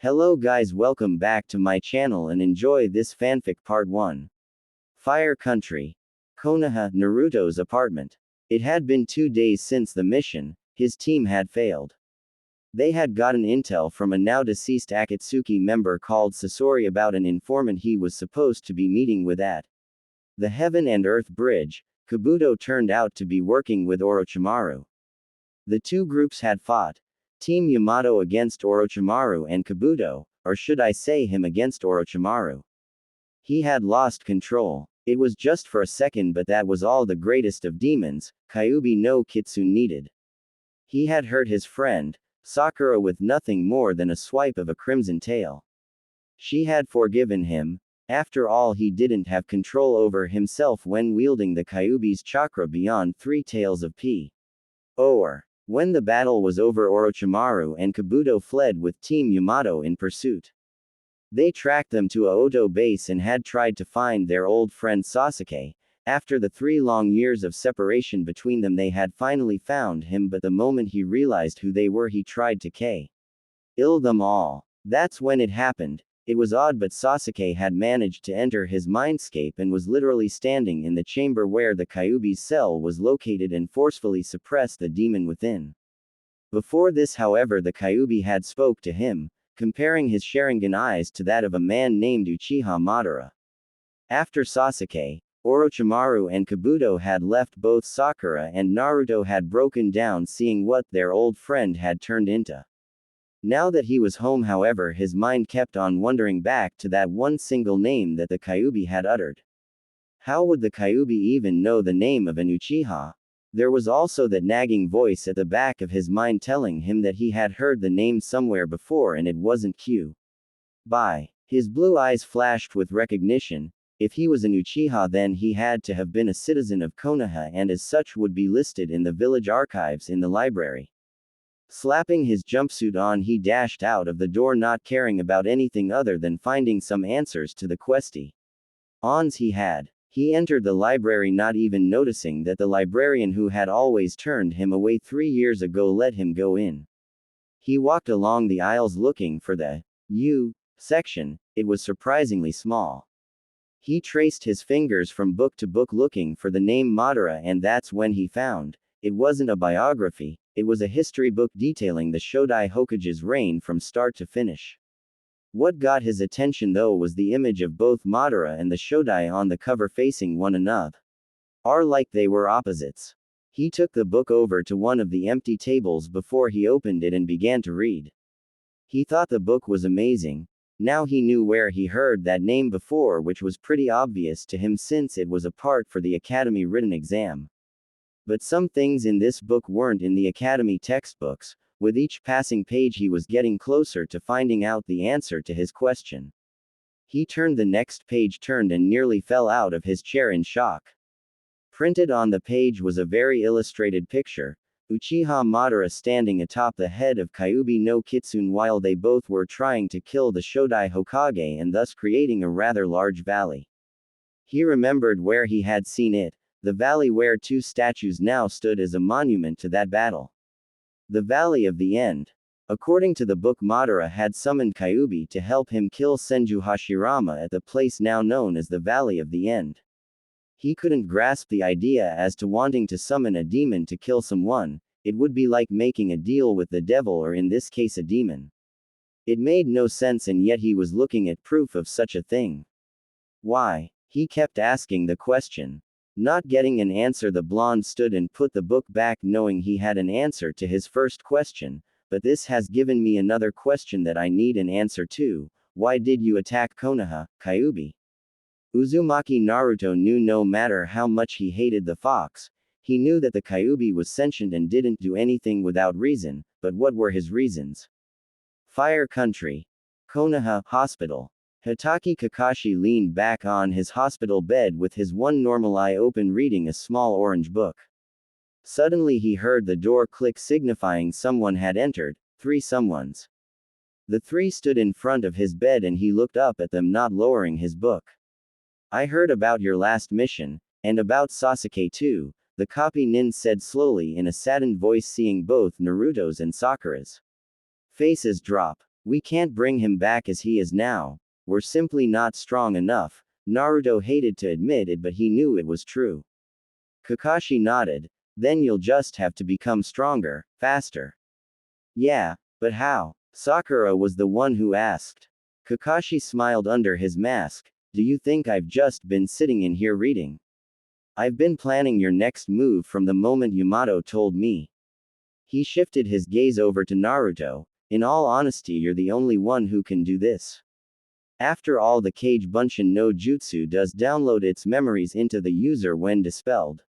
Hello guys, welcome back to my channel and enjoy this fanfic part 1. Fire Country. Konoha, Naruto's apartment. It had been 2 days since the mission. His team had failed. They had gotten intel from a now deceased Akatsuki member called Sasori about an informant he was supposed to be meeting with at the Heaven and Earth Bridge. Kabuto turned out to be working with Orochimaru. The two groups had fought. Team Yamato against Orochimaru and Kabuto, or should I say him against Orochimaru. He had lost control. It was just for a second, but that was all the greatest of demons, Kyuubi no Kitsune needed. He had hurt his friend, Sakura, with nothing more than a swipe of a crimson tail. She had forgiven him. After all, he didn't have control over himself when wielding the Kyuubi's chakra beyond 3 tails of P. Or. When the battle was over, Orochimaru and Kabuto fled with Team Yamato in pursuit. They tracked them to a Oto base and had tried to find their old friend Sasuke. After the 3 long years of separation between them, they had finally found him, but the moment he realized who they were, he tried to kill them all. That's when it happened. It was odd, but Sasuke had managed to enter his mindscape and was literally standing in the chamber where the Kyuubi's cell was located and forcefully suppressed the demon within. Before this, however, the Kyuubi had spoke to him, comparing his Sharingan eyes to that of a man named Uchiha Madara. After Sasuke, Orochimaru and Kabuto had left, both Sakura and Naruto had broken down seeing what their old friend had turned into. Now that he was home, however, his mind kept on wandering back to that one single name that the Kyuubi had uttered. How would the Kyuubi even know the name of an Uchiha? There was also that nagging voice at the back of his mind telling him that he had heard the name somewhere before and it wasn't Q. By. His blue eyes flashed with recognition. If he was an Uchiha, then he had to have been a citizen of Konoha and as such would be listed in the village archives in the library. Slapping his jumpsuit on, he dashed out of the door, not caring about anything other than finding some answers to the questions he had. He entered the library, not even noticing that the librarian who had always turned him away 3 years ago let him go in. He walked along the aisles looking for the U section. It was surprisingly small. He traced his fingers from book to book looking for the name Madara, and that's when he found. It wasn't a biography, it was a history book detailing the Shodai Hokage's reign from start to finish. What got his attention though was the image of both Madara and the Shodai on the cover facing one another. Like they were opposites. He took the book over to one of the empty tables before he opened it and began to read. He thought the book was amazing. Now he knew where he heard that name before, which was pretty obvious to him since it was a part for the academy written exam. But some things in this book weren't in the academy textbooks. With each passing page he was getting closer to finding out the answer to his question. He turned the next page, turned and nearly fell out of his chair in shock. Printed on the page was a very illustrated picture. Uchiha Madara standing atop the head of Kyuubi no Kitsune while they both were trying to kill the Shodai Hokage and thus creating a rather large valley. He remembered where he had seen it. The valley where 2 statues now stood as a monument to that battle. The Valley of the End. According to the book, Madara had summoned Kyuubi to help him kill Senju Hashirama at the place now known as the Valley of the End. He couldn't grasp the idea as to wanting to summon a demon to kill someone. It would be like making a deal with the devil, or in this case a demon. It made no sense, and yet he was looking at proof of such a thing. Why? He kept asking the question. Not getting an answer, the blonde stood and put the book back, knowing he had an answer to his first question, but this has given me another question that I need an answer to. Why did you attack Konoha, Kyuubi? Uzumaki Naruto knew no matter how much he hated the fox, he knew that the Kyuubi was sentient and didn't do anything without reason, but what were his reasons? Fire Country. Konoha Hospital. Hitaki Kakashi leaned back on his hospital bed with his one normal eye open, reading a small orange book. Suddenly he heard the door click, signifying someone had entered. 3 someones. The 3 stood in front of his bed and he looked up at them, not lowering his book. I heard about your last mission, and about Sasuke too, the copy nin said slowly in a saddened voice, seeing both Naruto's and Sakura's faces drop. We can't bring him back as he is now. We're simply not strong enough. Naruto hated to admit it, but he knew it was true. Kakashi nodded. Then you'll just have to become stronger, faster. Yeah, but how? Sakura was the one who asked. Kakashi smiled under his mask. Do you think I've just been sitting in here reading? I've been planning your next move from the moment Yamato told me. He shifted his gaze over to Naruto. In all honesty, you're the only one who can do this. After all, the Kage Bunshin no Jutsu does download its memories into the user when dispelled.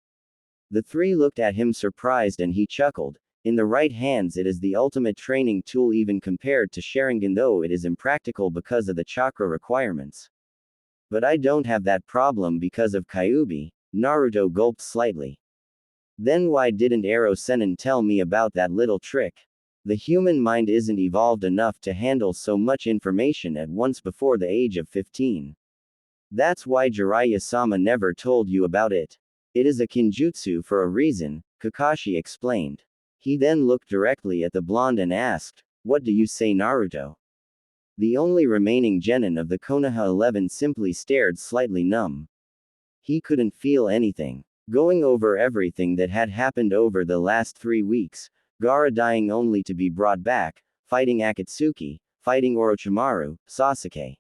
The three looked at him surprised and he chuckled. In the right hands it is the ultimate training tool even compared to Sharingan, though it is impractical because of the chakra requirements. But I don't have that problem because of Kyuubi. Naruto gulped slightly. Then why didn't Ero Sennin tell me about that little trick? The human mind isn't evolved enough to handle so much information at once before the age of 15. That's why Jiraiya-sama never told you about it. It is a kinjutsu for a reason, Kakashi explained. He then looked directly at the blonde and asked, What do you say, Naruto? The only remaining genin of the Konoha 11 simply stared slightly numb. He couldn't feel anything. Going over everything that had happened over the last 3 weeks, Gaara dying only to be brought back, fighting Akatsuki, fighting Orochimaru, Sasuke.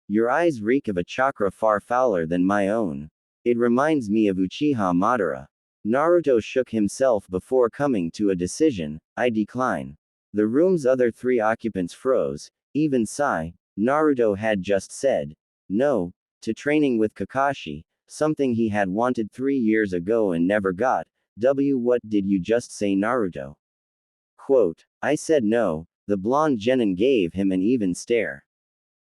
Your eyes reek of a chakra far fouler than my own. It reminds me of Uchiha Madara. Naruto shook himself before coming to a decision. I decline. The room's other 3 occupants froze. Even Sai, Naruto had just said no to training with Kakashi, something he had wanted 3 years ago and never got. What did you just say, Naruto? Quote, I said no. The blonde genin gave him an even stare.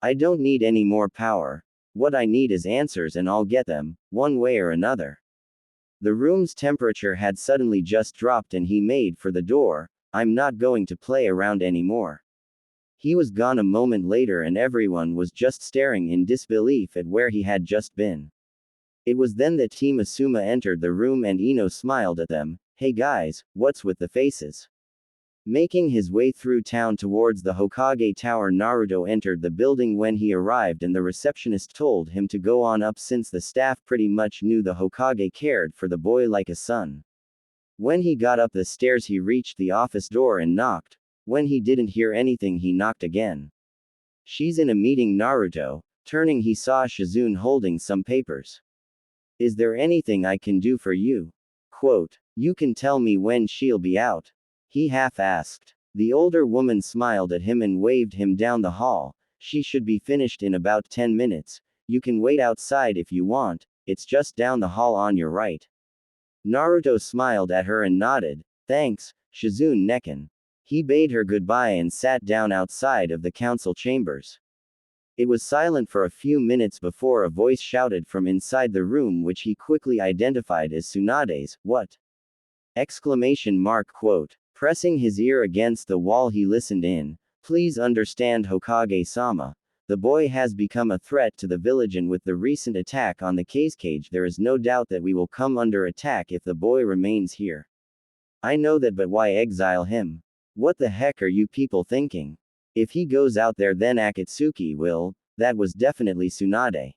I don't need any more power. What I need is answers, and I'll get them, one way or another. The room's temperature had suddenly just dropped and he made for the door. I'm not going to play around anymore. He was gone a moment later and everyone was just staring in disbelief at where he had just been. It was then that Team Asuma entered the room and Ino smiled at them. Hey guys, what's with the faces? Making his way through town towards the Hokage Tower, Naruto entered the building when he arrived and the receptionist told him to go on up since the staff pretty much knew the Hokage cared for the boy like a son. When he got up the stairs he reached the office door and knocked. When he didn't hear anything he knocked again. She's in a meeting, Naruto. Turning he saw Shizune holding some papers. Is there anything I can do for you? Quote, you can tell me when she'll be out. He half asked. The older woman smiled at him and waved him down the hall. She should be finished in about 10 minutes. You can wait outside if you want, it's just down the hall on your right. Naruto smiled at her and nodded. Thanks, Shizune Nekken. He bade her goodbye and sat down outside of the council chambers. It was silent for a few minutes before a voice shouted from inside the room, which he quickly identified as Tsunade's. What? Exclamation mark, quote. Pressing his ear against the wall he listened in. Please understand, Hokage-sama. The boy has become a threat to the village, and with the recent attack on the cage there is no doubt that we will come under attack if the boy remains here. I know that, but why exile him? What the heck are you people thinking? If he goes out there then Akatsuki will. That was definitely Tsunade.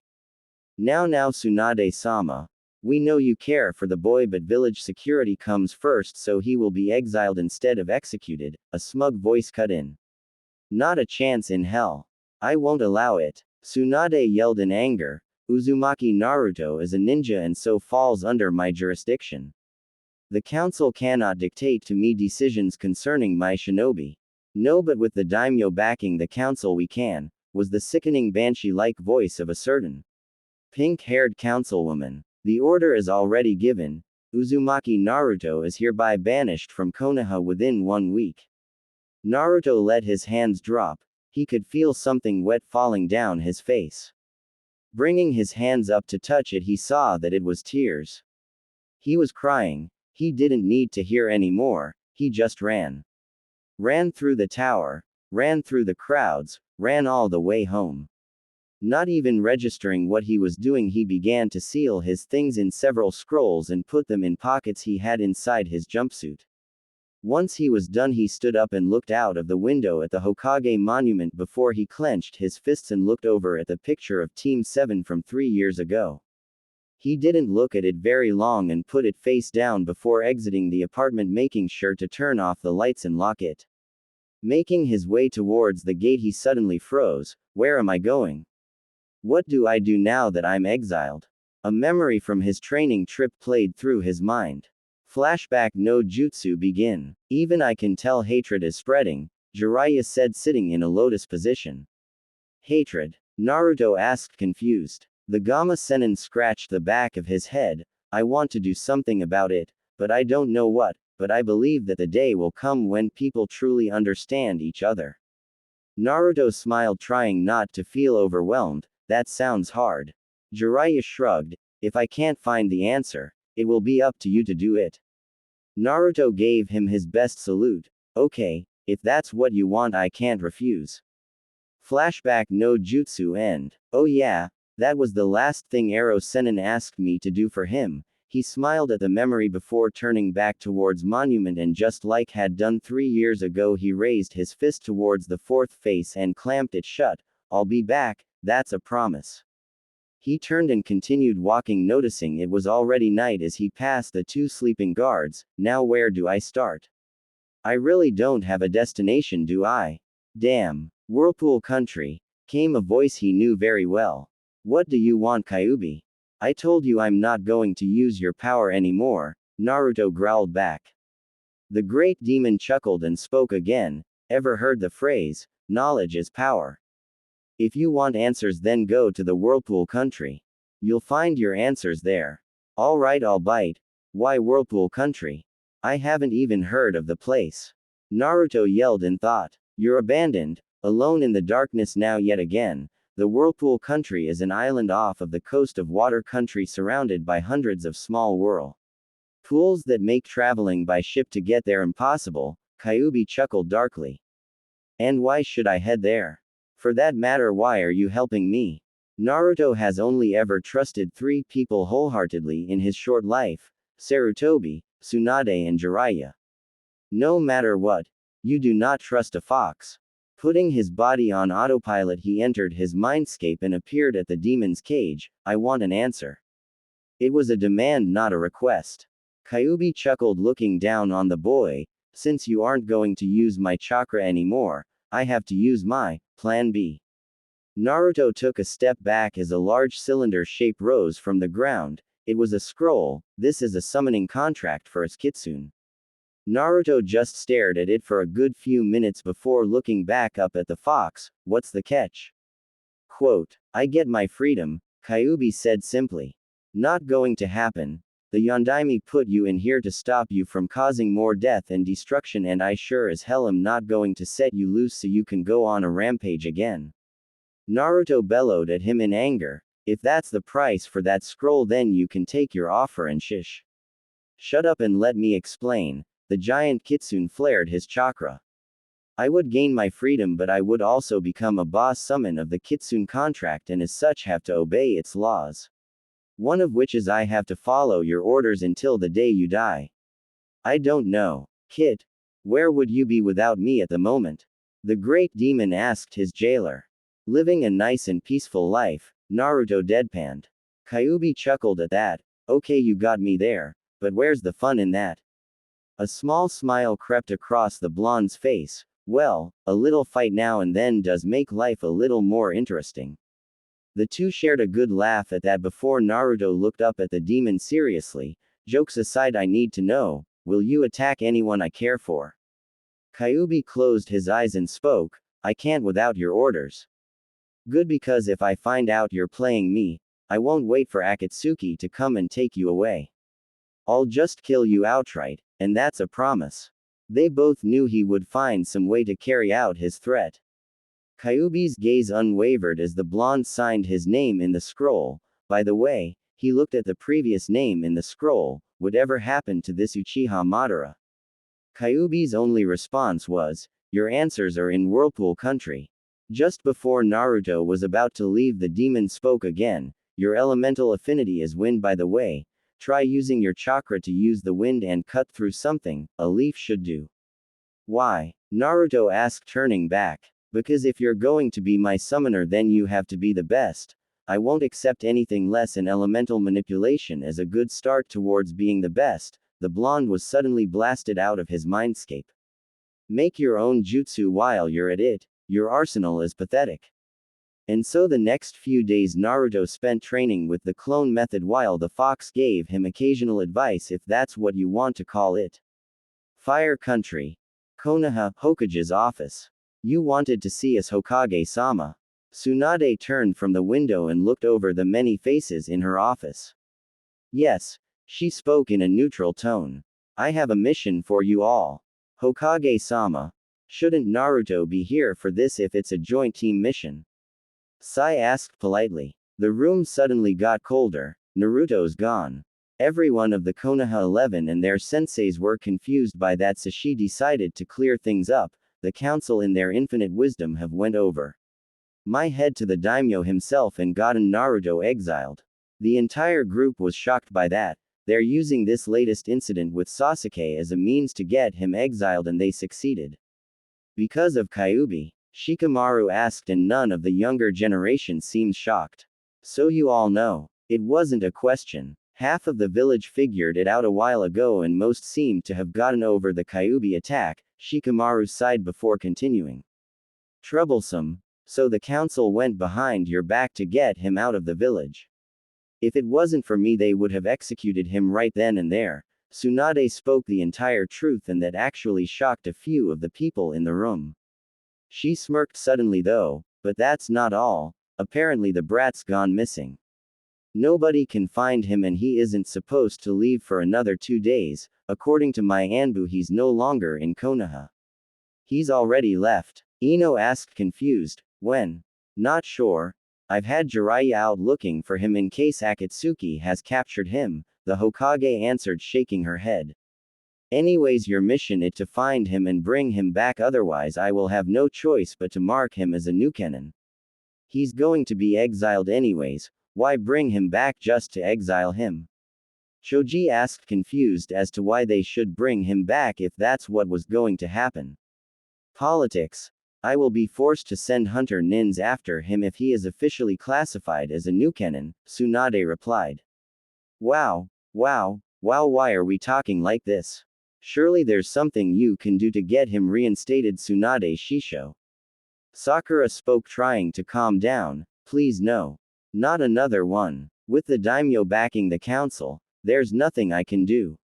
Now Tsunade-sama. We know you care for the boy, but village security comes first, so he will be exiled instead of executed, a smug voice cut in. Not a chance in hell. I won't allow it. Tsunade yelled in anger. Uzumaki Naruto is a ninja and so falls under my jurisdiction. The council cannot dictate to me decisions concerning my shinobi. No, but with the daimyo backing the council we can, was the sickening banshee-like voice of a certain pink-haired councilwoman. The order is already given. Uzumaki Naruto is hereby banished from Konoha within 1 week. Naruto let his hands drop. He could feel something wet falling down his face. Bringing his hands up to touch it, he saw that it was tears. He was crying. He didn't need to hear any more. He just ran. Ran through the tower, ran through the crowds, ran all the way home. Not even registering what he was doing, he began to seal his things in several scrolls and put them in pockets he had inside his jumpsuit. Once he was done, he stood up and looked out of the window at the Hokage monument before he clenched his fists and looked over at the picture of Team 7 from 3 years ago. He didn't look at it very long and put it face down before exiting the apartment, making sure to turn off the lights and lock it. Making his way towards the gate, he suddenly froze. Where am I going? What do I do now that I'm exiled? A memory from his training trip played through his mind. Flashback no jutsu begin. Even I can tell hatred is spreading, Jiraiya said, sitting in a lotus position. Hatred? Naruto asked, confused. The Gamma Sennin scratched the back of his head. I want to do something about it, but I don't know what, but I believe that the day will come when people truly understand each other. Naruto smiled, trying not to feel overwhelmed. That sounds hard. Jiraiya shrugged. If I can't find the answer, it will be up to you to do it. Naruto gave him his best salute. Okay, if that's what you want, I can't refuse. Flashback no jutsu end. Oh yeah, that was the last thing Ero Sennin asked me to do for him. He smiled at the memory before turning back towards monument, and just like had done 3 years ago, he raised his fist towards the fourth face and clamped it shut. I'll be back, that's a promise. He turned and continued walking, noticing it was already night as he passed the 2 sleeping guards. Now where do I start? I really don't have a destination, do I? Damn. Whirlpool country. Came a voice he knew very well. What do you want, Kyuubi? I told you I'm not going to use your power anymore, Naruto growled back. The great demon chuckled and spoke again. Ever heard the phrase, knowledge is power? If you want answers, then go to the Whirlpool country. You'll find your answers there. Alright, I'll bite. Why Whirlpool country? I haven't even heard of the place. Naruto yelled in thought. You're abandoned, alone in the darkness now yet again. The Whirlpool country is an island off of the coast of water country, surrounded by hundreds of small whirlpools that make traveling by ship to get there impossible. Kyuubi chuckled darkly. And why should I head there? For that matter, why are you helping me? Naruto has only ever trusted 3 people wholeheartedly in his short life: Sarutobi, Tsunade, and Jiraiya. No matter what, you do not trust a fox. Putting his body on autopilot, he entered his mindscape and appeared at the demon's cage. I want an answer. It was a demand, not a request. Kyuubi chuckled, looking down on the boy. Since you aren't going to use my chakra anymore, I have to use my plan B. Naruto took a step back as a large cylinder shape rose from the ground. It was a scroll. This is a summoning contract for his kitsune. Naruto just stared at it for a good few minutes before looking back up at the fox. What's the catch? Quote, I get my freedom, Kyuubi said simply. Not going to happen. The Yondaime put you in here to stop you from causing more death and destruction, and I sure as hell am not going to set you loose so you can go on a rampage again. Naruto bellowed at him in anger. If that's the price for that scroll, then you can take your offer and shish. Shut up and let me explain. The giant kitsune flared his chakra. I would gain my freedom, but I would also become a boss summon of the kitsune contract, and as such have to obey its laws. One of which is I have to follow your orders until the day you die. I don't know. Kid. Where would you be without me at the moment? The great demon asked his jailer. Living a nice and peaceful life, Naruto deadpanned. Kyuubi chuckled at that. Okay, you got me there, but where's the fun in that? A small smile crept across the blonde's face. Well, a little fight now and then does make life a little more interesting. The two shared a good laugh at that before Naruto looked up at the demon seriously. Jokes aside, I need to know, will you attack anyone I care for? Kyuubi closed his eyes and spoke. I can't without your orders. Good, because if I find out you're playing me, I won't wait for Akatsuki to come and take you away. I'll just kill you outright, and that's a promise. They both knew he would find some way to carry out his threat. Kyuubi's gaze unwavered as the blonde signed his name in the scroll. By the way, he looked at the previous name in the scroll. Whatever happened to this Uchiha Madara? Kyuubi's only response was, your answers are in Whirlpool country. Just before Naruto was about to leave, the demon spoke again. Your elemental affinity is wind, by the way. Try using your chakra to use the wind and cut through something. A leaf should do. Why? Naruto asked, turning back. Because if you're going to be my summoner, then you have to be the best. I won't accept anything less, and elemental manipulation as a good start towards being the best. The blonde was suddenly blasted out of his mindscape. Make your own jutsu while you're at it. Your arsenal is pathetic. And so the next few days Naruto spent training with the clone method while the fox gave him occasional advice, if that's what you want to call it. Fire Country. Konoha, Hokage's office. You wanted to see us, Hokage-sama. Tsunade turned from the window and looked over the many faces in her office. Yes, she spoke in a neutral tone. I have a mission for you all. Hokage-sama. Shouldn't Naruto be here for this if it's a joint team mission? Sai asked politely. The room suddenly got colder. Naruto's gone. Everyone of the Konoha 11 and their senseis were confused by that, so she decided to clear things up. The council in their infinite wisdom have went over my head to the daimyo himself and gotten Naruto exiled. The entire group was shocked by that. They're using this latest incident with Sasuke as a means to get him exiled, and they succeeded. Because of Kyuubi? Shikamaru asked, and none of the younger generation seemed shocked. So you all know. It wasn't a question. Half of the village figured it out a while ago, and most seemed to have gotten over the Kyuubi attack. Shikamaru sighed before continuing. Troublesome. So the council went behind your back to get him out of the village. If it wasn't for me, they would have executed him right then and there. Tsunade spoke the entire truth, and that actually shocked a few of the people in the room. She smirked suddenly though, but that's not all. Apparently the brat's gone missing. Nobody can find him, and he isn't supposed to leave for another 2 days. According to my Anbu, he's no longer in Konoha. He's already left? Ino asked, confused. When? Not sure. I've had Jiraiya out looking for him in case Akatsuki has captured him, the Hokage answered, shaking her head. Anyways, your mission is to find him and bring him back, otherwise I will have no choice but to mark him as a Nukenin. He's going to be exiled anyways, why bring him back just to exile him? Choji asked, confused as to why they should bring him back if that's what was going to happen. Politics. I will be forced to send hunter nins after him if he is officially classified as a Nukenin, Tsunade replied. Wow, why are we talking like this? Surely there's something you can do to get him reinstated, Tsunade Shisho. Sakura spoke, trying to calm down. Please no. Not another one. With the daimyo backing the council, there's nothing I can do.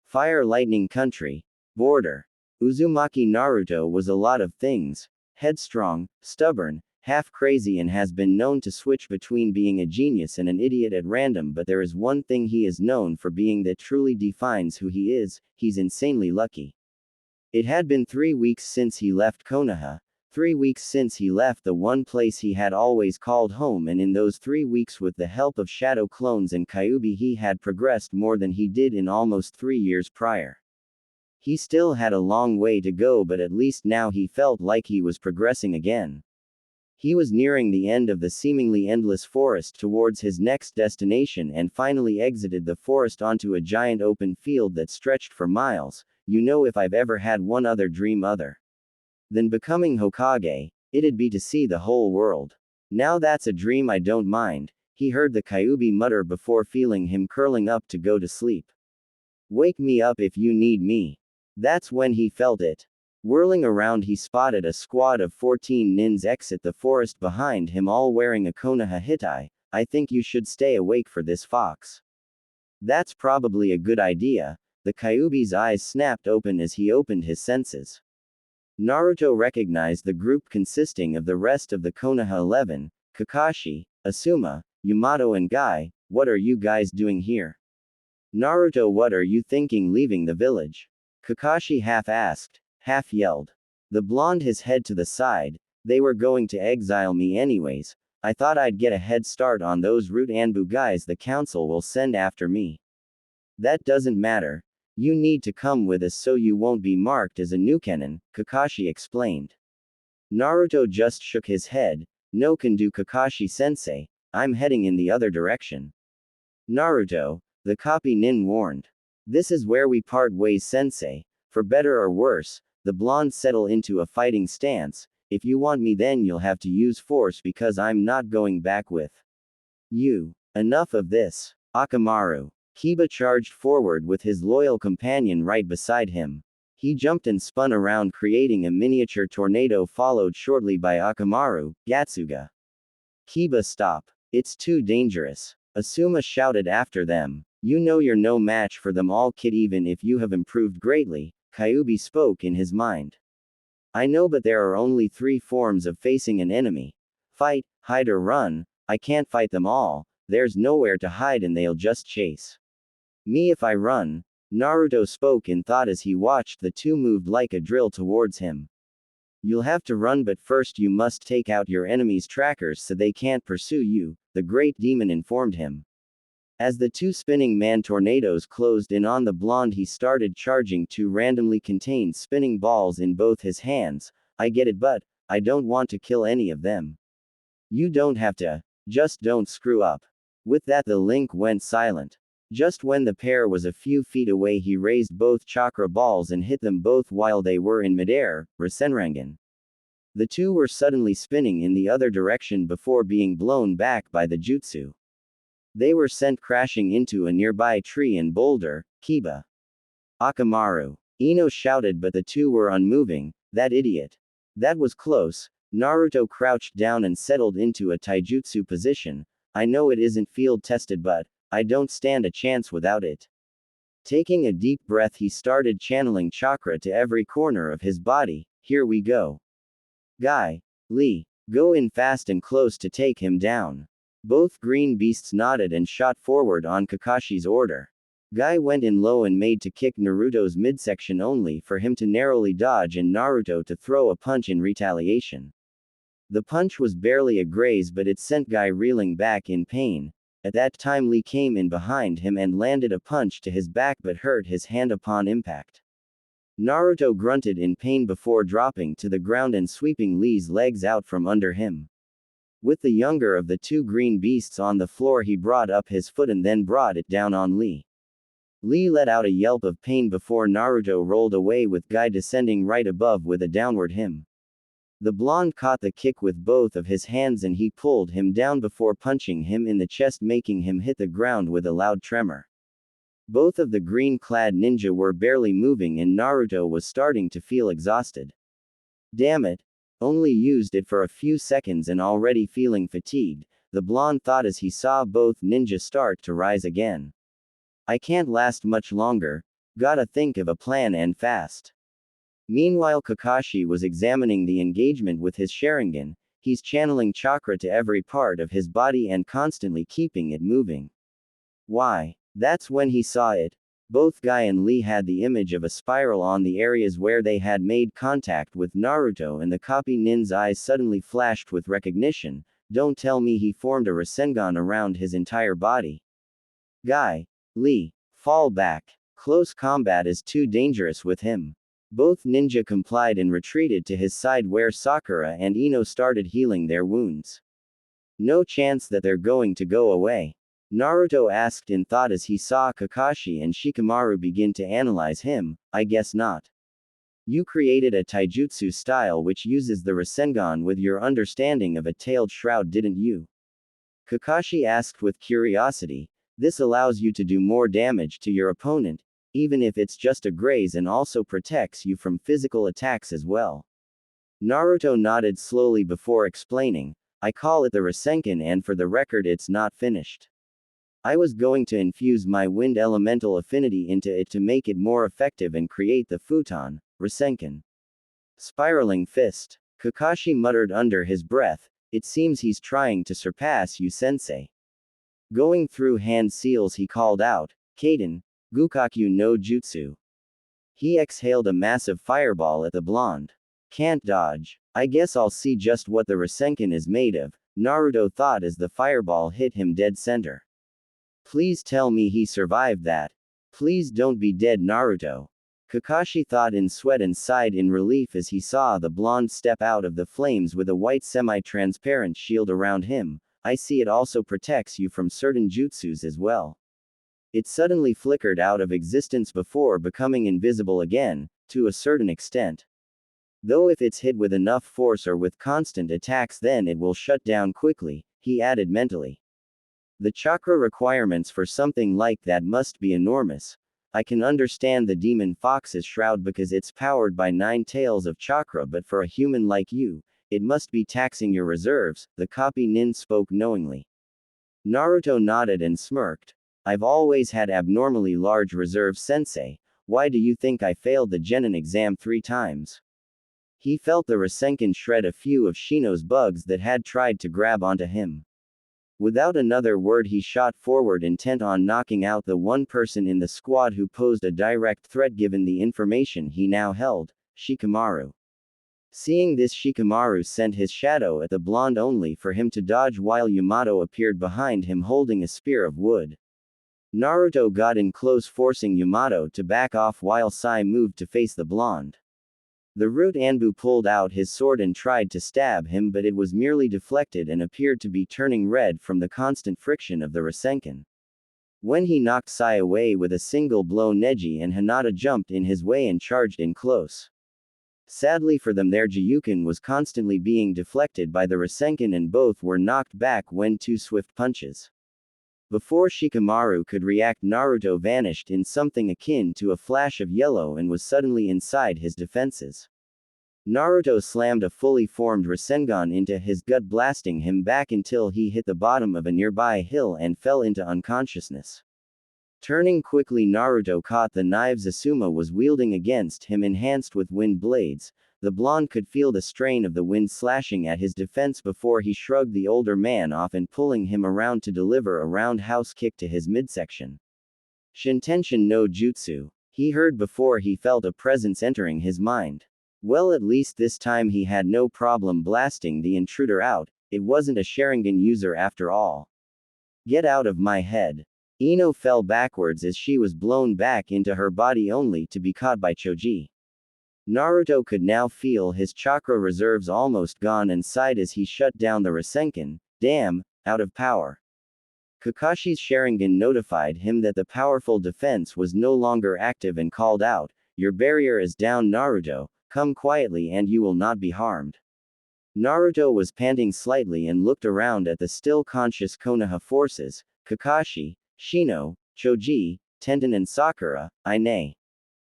Fire Lightning Country. Border. Uzumaki Naruto was a lot of things. Headstrong, stubborn, half crazy, and has been known to switch between being a genius and an idiot at random, but there is one thing he is known for being that truly defines who he is: he's insanely lucky. It had been 3 weeks since he left Konoha, 3 weeks since he left the one place he had always called home, and in those 3 weeks, with the help of shadow clones and Kyuubi, he had progressed more than he did in almost 3 years prior. He still had a long way to go, but at least now he felt like he was progressing again. He was nearing the end of the seemingly endless forest towards his next destination, and finally exited the forest onto a giant open field that stretched for miles. You know, if I've ever had one other dream other than becoming Hokage, it'd be to see the whole world. Now that's a dream I don't mind, he heard the Kyuubi mutter before feeling him curling up to go to sleep. Wake me up if you need me. That's when he felt it. Whirling around, he spotted a squad of 14 nins exit the forest behind him, all wearing a Konoha hitai. I think you should stay awake for this, fox. That's probably a good idea. The Kyuubi's eyes snapped open as he opened his senses. Naruto recognized the group consisting of the rest of the Konoha 11, Kakashi, Asuma, Yamato and Guy. What are you guys doing here? Naruto, what are you thinking leaving the village? Kakashi half asked, half yelled. The blonde his head to the side. They were going to exile me anyways. I thought I'd get a head start on those Root Anbu guys the council will send after me. That doesn't matter. You need to come with us so you won't be marked as a Nukenin, Kakashi explained. Naruto just shook his head. No can do, Kakashi-sensei. I'm heading in the other direction. Naruto, the copy nin warned. This is where we part ways, sensei. For better or worse, the blonde settled into a fighting stance. If you want me, then you'll have to use force because I'm not going back with you. Enough of this. Akamaru. Kiba charged forward with his loyal companion right beside him. He jumped and spun around, creating a miniature tornado, followed shortly by Akamaru, Gatsuga. Kiba, stop. It's too dangerous. Asuma shouted after them. You know you're no match for them all, kid, even if you have improved greatly, Kyubi spoke in his mind. I know, but there are only 3 forms of facing an enemy. Fight, hide or run. I can't fight them all. There's nowhere to hide and they'll just chase me if I run. Naruto spoke in thought as he watched the two move like a drill towards him. You'll have to run, but first you must take out your enemy's trackers so they can't pursue you, the great demon informed him. As the 2 spinning man tornadoes closed in on the blonde, he started charging 2 randomly contained spinning balls in both his hands. I get it, but I don't want to kill any of them. You don't have to. Just don't screw up. With that, the link went silent. Just when the pair was a few feet away, he raised both chakra balls and hit them both while they were in midair, Rasenrangan. The 2 were suddenly spinning in the other direction before being blown back by the jutsu. They were sent crashing into a nearby tree and boulder. Kiba. Akamaru. Ino shouted, but the 2 were unmoving. That idiot. That was close. Naruto crouched down and settled into a taijutsu position. I know it isn't field tested, but I don't stand a chance without it. Taking a deep breath, he started channeling chakra to every corner of his body. Here we go. Guy. Lee. Go in fast and close to take him down. Both green beasts nodded and shot forward on Kakashi's order. Guy went in low and made to kick Naruto's midsection, only for him to narrowly dodge and Naruto to throw a punch in retaliation. The punch was barely a graze, but it sent Guy reeling back in pain. At that time, Lee came in behind him and landed a punch to his back but hurt his hand upon impact. Naruto grunted in pain before dropping to the ground and sweeping Lee's legs out from under him. With the younger of the 2 green beasts on the floor, he brought up his foot and then brought it down on Lee. Lee let out a yelp of pain before Naruto rolled away, with Guy descending right above with a downward him. The blonde caught the kick with both of his hands and he pulled him down before punching him in the chest, making him hit the ground with a loud tremor. Both of the green-clad ninja were barely moving and Naruto was starting to feel exhausted. Damn it. Only used it for a few seconds and already feeling fatigued, the blonde thought as he saw both ninja start to rise again. I can't last much longer. Gotta think of a plan, and fast. Meanwhile, Kakashi was examining the engagement with his Sharingan. He's channeling chakra to every part of his body and constantly keeping it moving. Why? That's when he saw it. Both Guy and Lee had the image of a spiral on the areas where they had made contact with Naruto, and the copy nin's eyes suddenly flashed with recognition. Don't tell me he formed a Rasengan around his entire body. Guy. Lee. Fall back. Close combat is too dangerous with him. Both ninja complied and retreated to his side, where Sakura and Ino started healing their wounds. No chance that they're going to go away. Naruto asked in thought as he saw Kakashi and Shikamaru begin to analyze him. I guess not. You created a taijutsu style which uses the Rasengan with your understanding of a tailed shroud, didn't you? Kakashi asked with curiosity. This allows you to do more damage to your opponent, even if it's just a graze, and also protects you from physical attacks as well. Naruto nodded slowly before explaining. I call it the Rasengan, and for the record, it's not finished. I was going to infuse my wind elemental affinity into it to make it more effective and create the futon, Rasengan. Spiraling fist. Kakashi muttered under his breath. It seems he's trying to surpass you, sensei. Going through hand seals, he called out, Kaden, Gukakyu no Jutsu. He exhaled a massive fireball at the blonde. Can't dodge. I guess I'll see just what the Rasengan is made of, Naruto thought as the fireball hit him dead center. Please tell me he survived that. Please don't be dead, Naruto. Kakashi thought in sweat and sighed in relief as he saw the blonde step out of the flames with a white semi-transparent shield around him. I see it also protects you from certain jutsus as well. It suddenly flickered out of existence before becoming invisible again, to a certain extent. Though if it's hit with enough force or with constant attacks then it will shut down quickly, he added mentally. The chakra requirements for something like that must be enormous. I can understand the demon fox's shroud because it's powered by 9 tails of chakra, but for a human like you, it must be taxing your reserves, the copy nin spoke knowingly. Naruto nodded and smirked. I've always had abnormally large reserves, sensei. Why do you think I failed the genin exam 3 times? He felt the Rasengan shred a few of Shino's bugs that had tried to grab onto him. Without another word he shot forward, intent on knocking out the one person in the squad who posed a direct threat given the information he now held, Shikamaru. Seeing this, Shikamaru sent his shadow at the blonde only for him to dodge while Yamato appeared behind him holding a spear of wood. Naruto got in close, forcing Yamato to back off while Sai moved to face the blonde. The Root Anbu pulled out his sword and tried to stab him, but it was merely deflected and appeared to be turning red from the constant friction of the Rasengan. When he knocked Sai away with a single blow, Neji and Hinata jumped in his way and charged in close. Sadly for them, their Jiyuken was constantly being deflected by the Rasengan and both were knocked back when 2 swift punches. Before Shikamaru could react, Naruto vanished in something akin to a flash of yellow and was suddenly inside his defenses. Naruto slammed a fully formed Rasengan into his gut, blasting him back until he hit the bottom of a nearby hill and fell into unconsciousness. Turning quickly, Naruto caught the knives Asuma was wielding against him, enhanced with wind blades. The blonde could feel the strain of the wind slashing at his defense before he shrugged the older man off and pulling him around to deliver a roundhouse kick to his midsection. Shintenshin no Jutsu. He heard before he felt a presence entering his mind. Well, at least this time he had no problem blasting the intruder out. It wasn't a Sharingan user after all. Get out of my head. Ino fell backwards as she was blown back into her body only to be caught by Choji. Naruto could now feel his chakra reserves almost gone and sighed as he shut down the Rasengan. Damn, out of power. Kakashi's Sharingan notified him that the powerful defense was no longer active and called out, "Your barrier is down, Naruto, come quietly and you will not be harmed." Naruto was panting slightly and looked around at the still conscious Konoha forces, Kakashi, Shino, Choji, Tenten and Sakura. I nay.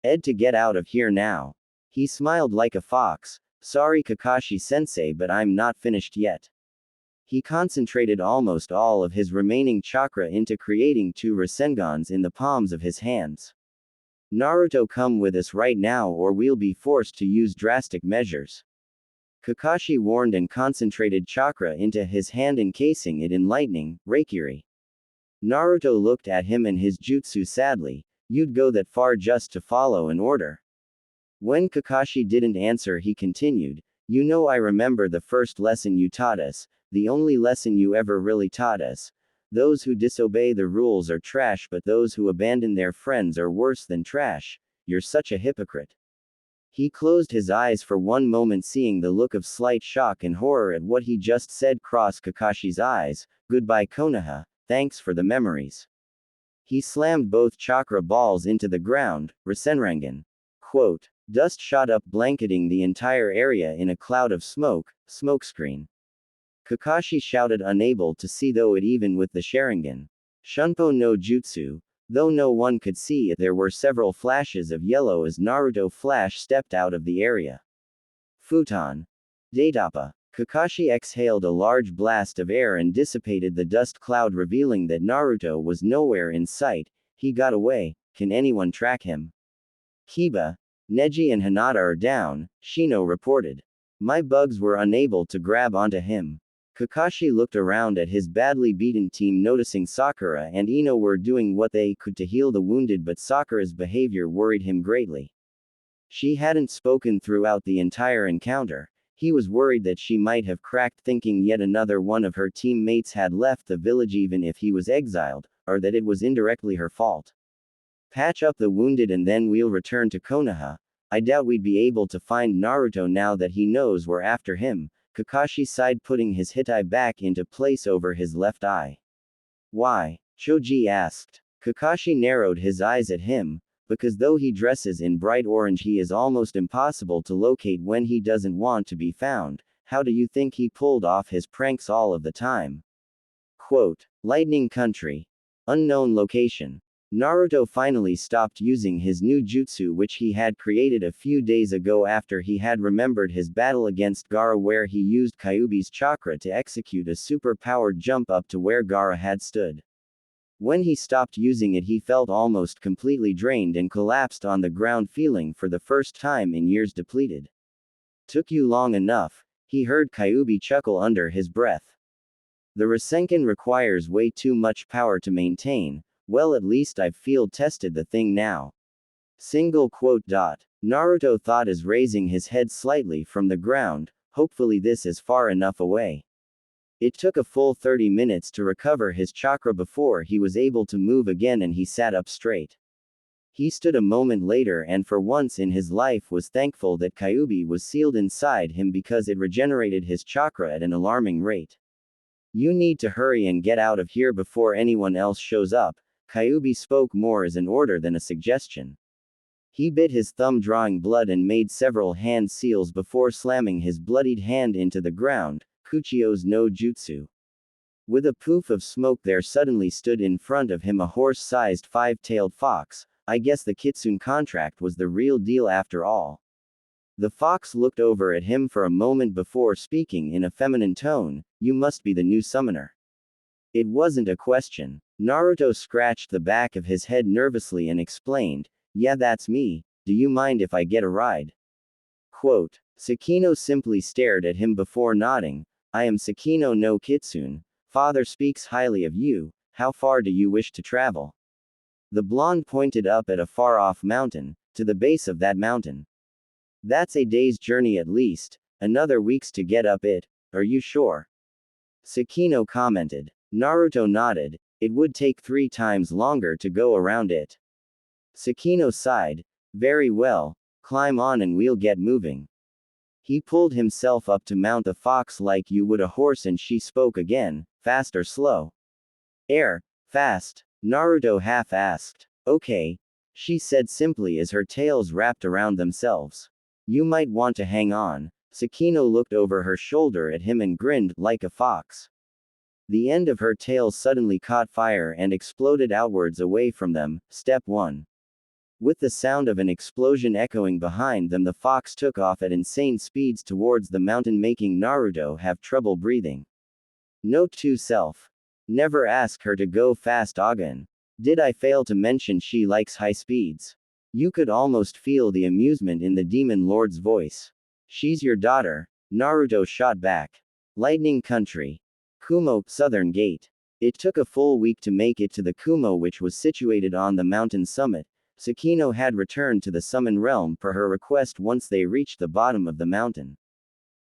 Ed to get out of here now. He smiled like a fox. Sorry Kakashi-sensei, but I'm not finished yet. He concentrated almost all of his remaining chakra into creating 2 Rasengans in the palms of his hands. Naruto, come with us right now or we'll be forced to use drastic measures. Kakashi warned and concentrated chakra into his hand, encasing it in lightning, Reikiri. Naruto looked at him and his jutsu sadly. You'd go that far just to follow an order? When Kakashi didn't answer, he continued, you know, I remember the first lesson you taught us, the only lesson you ever really taught us. Those who disobey the rules are trash, but those who abandon their friends are worse than trash. You're such a hypocrite. He closed his eyes for one moment, seeing the look of slight shock and horror at what he just said cross Kakashi's eyes. Goodbye Konoha, thanks for the memories. He slammed both chakra balls into the ground, Rasengan. Quote. Dust shot up, blanketing the entire area in a cloud of smoke, smokescreen. Kakashi shouted, unable to see though it even with the Sharingan. Shunpo no Jutsu. Though no one could see it, there were several flashes of yellow as Naruto flash stepped out of the area. Futon. Datapa. Kakashi exhaled a large blast of air and dissipated the dust cloud, revealing that Naruto was nowhere in sight. He got away. Can anyone track him? Kiba. Neji and Hinata are down, Shino reported. My bugs were unable to grab onto him. Kakashi looked around at his badly beaten team, noticing Sakura and Ino were doing what they could to heal the wounded, but Sakura's behavior worried him greatly. She hadn't spoken throughout the entire encounter. He was worried that she might have cracked, thinking yet another one of her teammates had left the village even if he was exiled, or that it was indirectly her fault. Patch up the wounded and then we'll return to Konoha. I doubt we'd be able to find Naruto now that he knows we're after him. Kakashi sighed, putting his hitai back into place over his left eye. Why? Choji asked. Kakashi narrowed his eyes at him. because though he dresses in bright orange, he is almost impossible to locate when he doesn't want to be found. How do you think he pulled off his pranks all of the time? Quote, Lightning Country. Unknown location. Naruto finally stopped using his new jutsu, which he had created a few days ago after he had remembered his battle against Gaara, where he used Kyuubi's chakra to execute a super-powered jump up to where Gaara had stood. When he stopped using it, he felt almost completely drained and collapsed on the ground, feeling for the first time in years depleted. Took you long enough, he heard Kyuubi chuckle under his breath. The Rasengan requires way too much power to maintain. Well, at least I've field tested the thing now. Single quote. Naruto thought as raising his head slightly from the ground, hopefully this is far enough away. It took a full 30 minutes to recover his chakra before he was able to move again, and he sat up straight. He stood a moment later and for once in his life was thankful that Kyuubi was sealed inside him, because it regenerated his chakra at an alarming rate. You need to hurry and get out of here before anyone else shows up. Kyuubi spoke more as an order than a suggestion. He bit his thumb, drawing blood, and made several hand seals before slamming his bloodied hand into the ground. Kuchio's no jutsu. With a poof of smoke, there suddenly stood in front of him a horse-sized five-tailed fox. I guess the Kitsune contract was the real deal after all. The fox looked over at him for a moment before speaking in a feminine tone. You must be the new summoner. It wasn't a question. Naruto scratched the back of his head nervously and explained, Yeah, that's me. Do you mind if I get a ride? Quote. Sakino simply stared at him before nodding. I am Sakino no Kitsune. Father speaks highly of you. How far do you wish to travel? The blonde pointed up at a far-off mountain. To the base of that mountain. That's a day's journey at least. Another week's to get up it. Are you sure? Sakino commented. Naruto nodded. It would take 3 times longer to go around it. Sakino sighed. Very well. Climb on and we'll get moving. He pulled himself up to mount the fox like you would a horse, and she spoke again. Fast or slow? Fast. Naruto half asked. Okay. She said simply as her tails wrapped around themselves. You might want to hang on. Sakino looked over her shoulder at him and grinned, like a fox. The end of her tail suddenly caught fire and exploded outwards away from them. Step 1. With the sound of an explosion echoing behind them, the fox took off at insane speeds towards the mountain, making Naruto have trouble breathing. Note to self. Never ask her to go fast again. Did I fail to mention she likes high speeds? You could almost feel the amusement in the demon lord's voice. She's your daughter, Naruto shot back. Lightning Country. Kumo, Southern Gate. It took a full week to make it to the Kumo, which was situated on the mountain summit. Sakino had returned to the Summon Realm per her request once they reached the bottom of the mountain.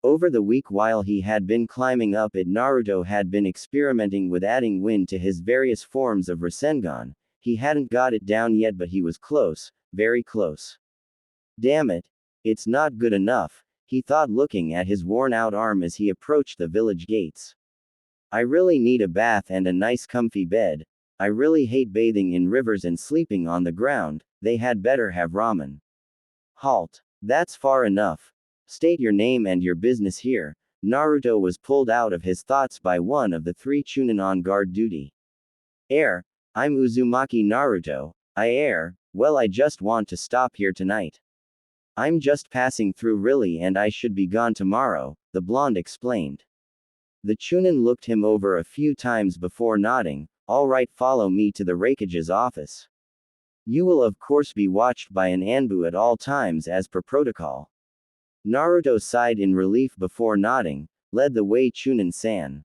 Over the week while he had been climbing up it, Naruto had been experimenting with adding wind to his various forms of Rasengan. He hadn't got it down yet, but he was close, very close. Damn it. It's not good enough, he thought, looking at his worn-out arm as he approached the village gates. I really need a bath and a nice comfy bed. I really hate bathing in rivers and sleeping on the ground. They had better have ramen. Halt. That's far enough. State your name and your business here. Naruto was pulled out of his thoughts by one of the 3 Chunin on guard duty. I'm Uzumaki Naruto. Well, I just want to stop here tonight. I'm just passing through really, and I should be gone tomorrow, the blonde explained. The Chunin looked him over a few times before nodding. All right, follow me to the Raikage's office. You will of course be watched by an Anbu at all times as per protocol. Naruto sighed in relief before nodding, led the way Chunin-san.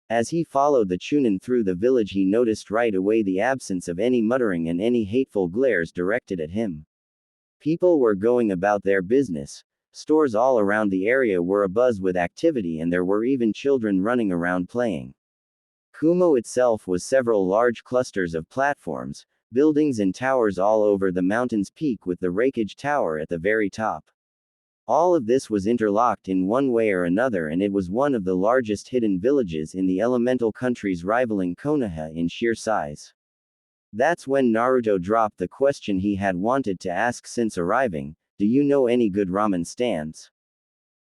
As he followed the Chunin through the village, he noticed right away the absence of any muttering and any hateful glares directed at him. People were going about their business. Stores all around the area were abuzz with activity, and there were even children running around playing. Kumo itself was several large clusters of platforms, buildings and towers all over the mountain's peak, with the Raikage Tower at the very top. All of this was interlocked in one way or another, and it was one of the largest hidden villages in the elemental countries, rivaling Konoha in sheer size. That's when Naruto dropped the question he had wanted to ask since arriving: do you know any good ramen stands?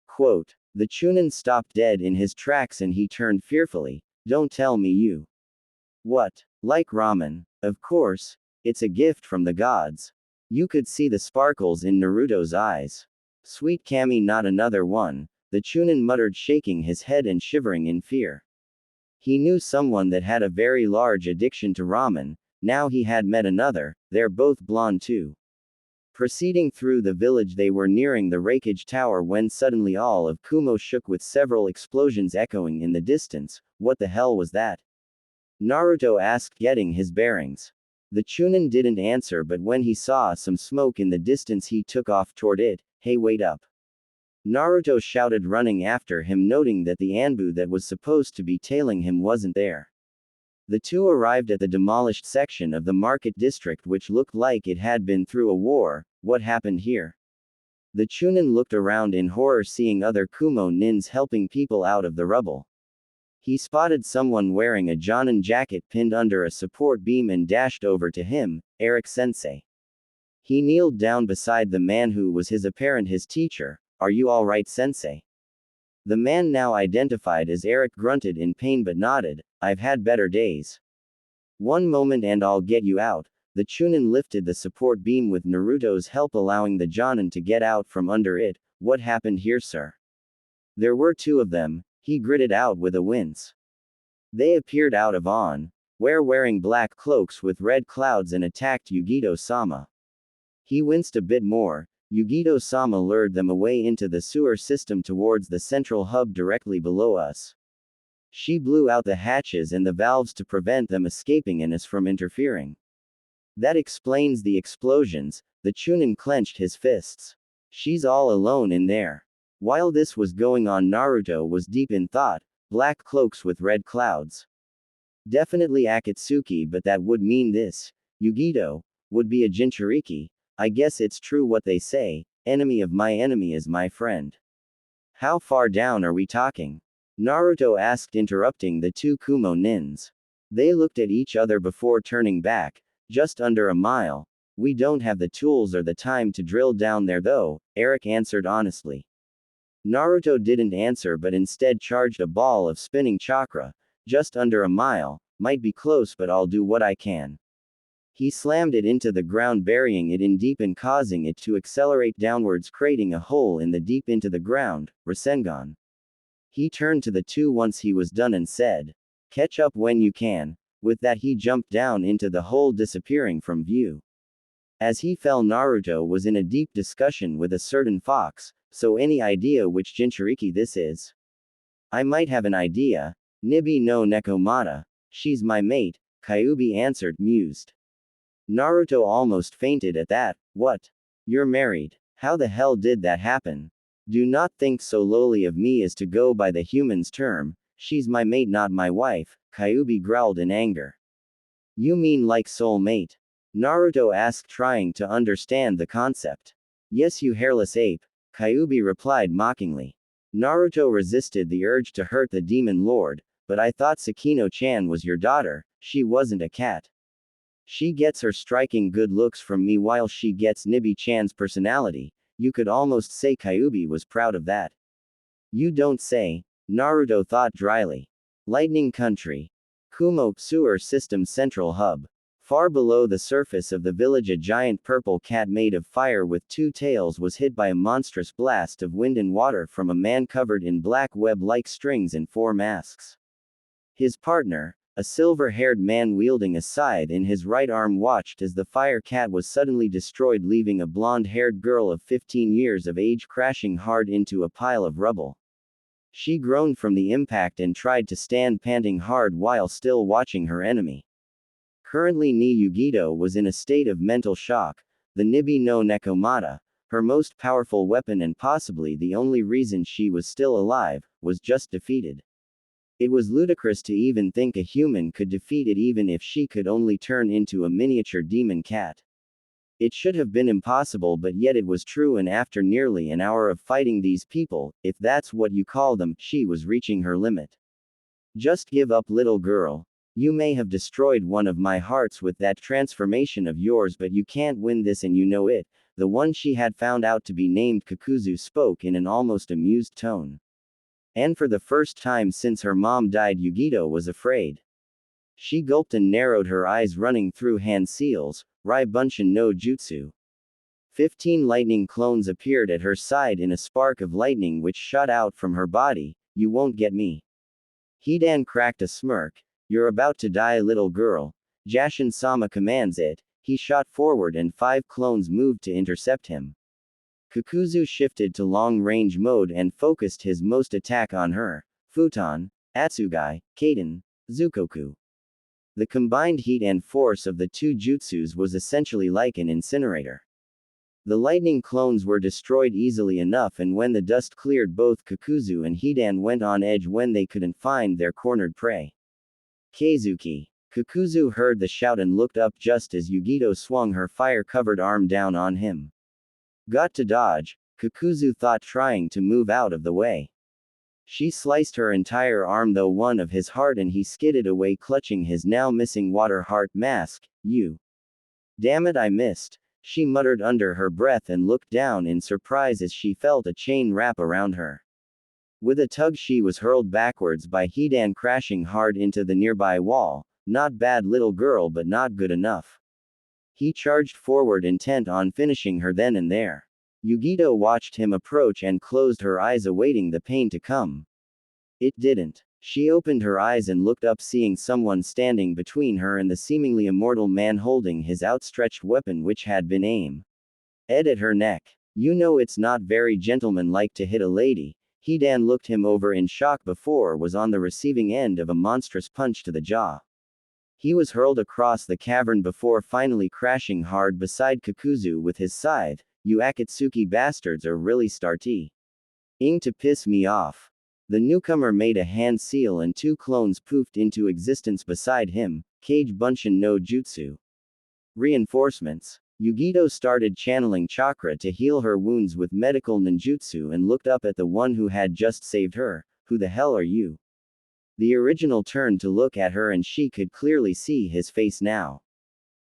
Quote. The Chunin stopped dead in his tracks and he turned fearfully. Don't tell me you. What? Like ramen? Of course. It's a gift from the gods. You could see the sparkles in Naruto's eyes. Sweet Kami, not another one, the Chunin muttered, shaking his head and shivering in fear. He knew someone that had a very large addiction to ramen. Now he had met another. They're both blonde too. Proceeding through the village, they were nearing the Raikage Tower when suddenly all of Kumo shook with several explosions echoing in the distance. What the hell was that? Naruto asked, getting his bearings. The Chunin didn't answer, but when he saw some smoke in the distance he took off toward it. Hey, wait up. Naruto shouted, running after him, noting that the Anbu that was supposed to be tailing him wasn't there. The two arrived at the demolished section of the market district, which looked like it had been through a war. What happened here? The Chunin looked around in horror, seeing other Kumo nins helping people out of the rubble. He spotted someone wearing a Jonin jacket pinned under a support beam and dashed over to him. Eric Sensei. He kneeled down beside the man who was his teacher. Are you alright, Sensei? The man, now identified as Eric, grunted in pain but nodded. I've had better days. One moment and I'll get you out. The Chunin lifted the support beam with Naruto's help, allowing the Jonin to get out from under it. What happened here, sir? There were two of them, he gritted out with a wince. They appeared out of wearing black cloaks with red clouds and attacked Yugito-sama. He winced a bit more. Yugito-sama lured them away into the sewer system towards the central hub directly below us. She blew out the hatches and the valves to prevent them escaping and us from interfering. That explains the explosions. The Chunin clenched his fists. She's all alone in there. While this was going on, Naruto was deep in thought. Black cloaks with red clouds. Definitely Akatsuki, but that would mean this. Yugito would be a Jinchuriki. I guess it's true what they say, enemy of my enemy is my friend. How far down are we talking? Naruto asked, interrupting the two Kumo nins. They looked at each other before turning back. Just under a mile. We don't have the tools or the time to drill down there though, Eric answered honestly. Naruto didn't answer but instead charged a ball of spinning chakra. Just under a mile, might be close, but I'll do what I can. He slammed it into the ground, burying it in deep and causing it to accelerate downwards, creating a hole in the deep into the ground. Rasengan. He turned to the two once he was done and said, catch up when you can. With that he jumped down into the hole, disappearing from view. As he fell, Naruto was in a deep discussion with a certain fox. So any idea which Jinchuriki this is? I might have an idea. Nibi no Nekomata. She's my mate, Kyuubi answered, mused. Naruto almost fainted at that. What? You're married? How the hell did that happen? Do not think so lowly of me as to go by the human's term. She's my mate, not my wife, Kyuubi growled in anger. You mean like soul mate? Naruto asked, trying to understand the concept. Yes, you hairless ape, Kyuubi replied mockingly. Naruto resisted the urge to hurt the demon lord, but I thought Sakino-chan was your daughter. She wasn't a cat. She gets her striking good looks from me while she gets Nibi-chan's personality. You could almost say Kyuubi was proud of that. You don't say, Naruto thought dryly. Lightning Country. Kumo Sewer System Central Hub. Far below the surface of the village, a giant purple cat made of fire with two tails was hit by a monstrous blast of wind and water from a man covered in black web-like strings and four masks. His partner, a silver-haired man wielding a scythe in his right arm, watched as the fire cat was suddenly destroyed, leaving a blonde-haired girl of 15 years of age crashing hard into a pile of rubble. She groaned from the impact and tried to stand, panting hard while still watching her enemy. Currently, Yugito was in a state of mental shock. The Nibi no Nekomata, her most powerful weapon and possibly the only reason she was still alive, was just defeated. It was ludicrous to even think a human could defeat it, even if she could only turn into a miniature demon cat. It should have been impossible, but yet it was true, and after nearly an hour of fighting these people, if that's what you call them, she was reaching her limit. Just give up, little girl. You may have destroyed one of my hearts with that transformation of yours, but you can't win this and you know it. The one she had found out to be named Kakuzu spoke in an almost amused tone. And for the first time since her mom died, Yugito was afraid. She gulped and narrowed her eyes, running through hand seals, Rai Bunshin no Jutsu. 15 lightning clones appeared at her side in a spark of lightning which shot out from her body. You won't get me. Hidan cracked a smirk. You're about to die, little girl. Jashin-sama commands it. He shot forward and 5 clones moved to intercept him. Kakuzu shifted to long-range mode and focused his most attack on her. Futon, Atsugai, Kaden, Zukoku. The combined heat and force of the two jutsus was essentially like an incinerator. The lightning clones were destroyed easily enough, and when the dust cleared, both Kakuzu and Hidan went on edge when they couldn't find their cornered prey. Keizuki. Kakuzu heard the shout and looked up just as Yugito swung her fire-covered arm down on him. Got to dodge, Kakuzu thought, trying to move out of the way. She sliced her entire arm, though one of his heart, and he skidded away, clutching his now missing water heart mask. You. Damn it, I missed. She muttered under her breath and looked down in surprise as she felt a chain wrap around her. With a tug, she was hurled backwards by Hidan, crashing hard into the nearby wall. Not bad, little girl, but not good enough. He charged forward, intent on finishing her then and there. Yugito watched him approach and closed her eyes, awaiting the pain to come. It didn't. She opened her eyes and looked up, seeing someone standing between her and the seemingly immortal man holding his outstretched weapon, which had been aimed at her neck. You know it's not very gentlemanlike to hit a lady. Hidan looked him over in shock before was on the receiving end of a monstrous punch to the jaw. He was hurled across the cavern before finally crashing hard beside Kakuzu with his scythe. You Akatsuki bastards are really starting to piss me off. The newcomer made a hand seal and 2 clones poofed into existence beside him. Kage Bunshin no Jutsu. Reinforcements. Yugito started channeling chakra to heal her wounds with medical ninjutsu and looked up at the one who had just saved her. Who the hell are you? The original turned to look at her and she could clearly see his face now.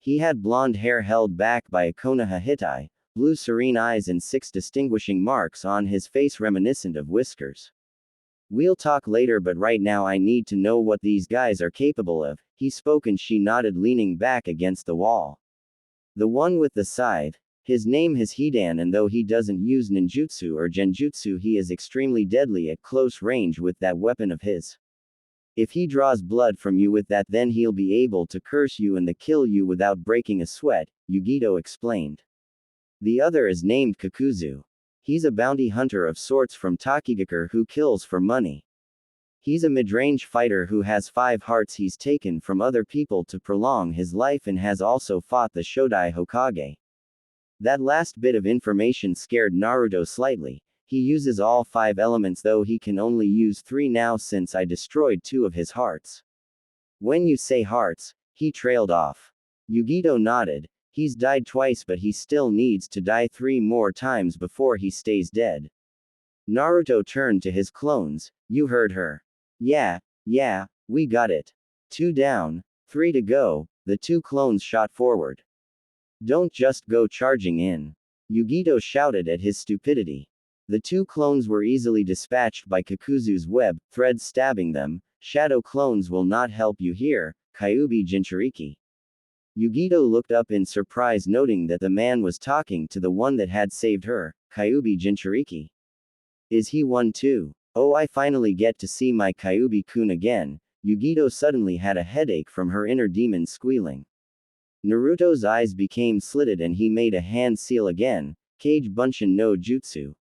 He had blonde hair held back by a Konoha Hitai, blue serene eyes, and 6 distinguishing marks on his face reminiscent of whiskers. We'll talk later, but right now I need to know what these guys are capable of, he spoke, and she nodded, leaning back against the wall. The one with the scythe. His name is Hidan, and though he doesn't use ninjutsu or genjutsu, he is extremely deadly at close range with that weapon of his. If he draws blood from you with that, then he'll be able to curse you and kill you without breaking a sweat, Yugito explained. The other is named Kakuzu. He's a bounty hunter of sorts from Takigakure who kills for money. He's a mid-range fighter who has 5 hearts he's taken from other people to prolong his life, and has also fought the Shodai Hokage. That last bit of information scared Naruto slightly. He uses all 5 elements, though he can only use 3 now since I destroyed 2 of his hearts. When you say hearts, he trailed off. Yugito nodded. He's died twice, but he still needs to die 3 more times before he stays dead. Naruto turned to his clones. You heard her. Yeah, we got it. 2 down, 3 to go. The 2 clones shot forward. Don't just go charging in. Yugito shouted at his stupidity. The 2 clones were easily dispatched by Kakuzu's web, threads stabbing them. Shadow clones will not help you here, Kyuubi Jinchuriki. Yugito looked up in surprise, noting that the man was talking to the one that had saved her, Kyuubi Jinchuriki. Is he one too? Oh, I finally get to see my Kyuubi-kun again. Yugito suddenly had a headache from her inner demon squealing. Naruto's eyes became slitted and he made a hand seal again. Kage Bunshin no Jutsu.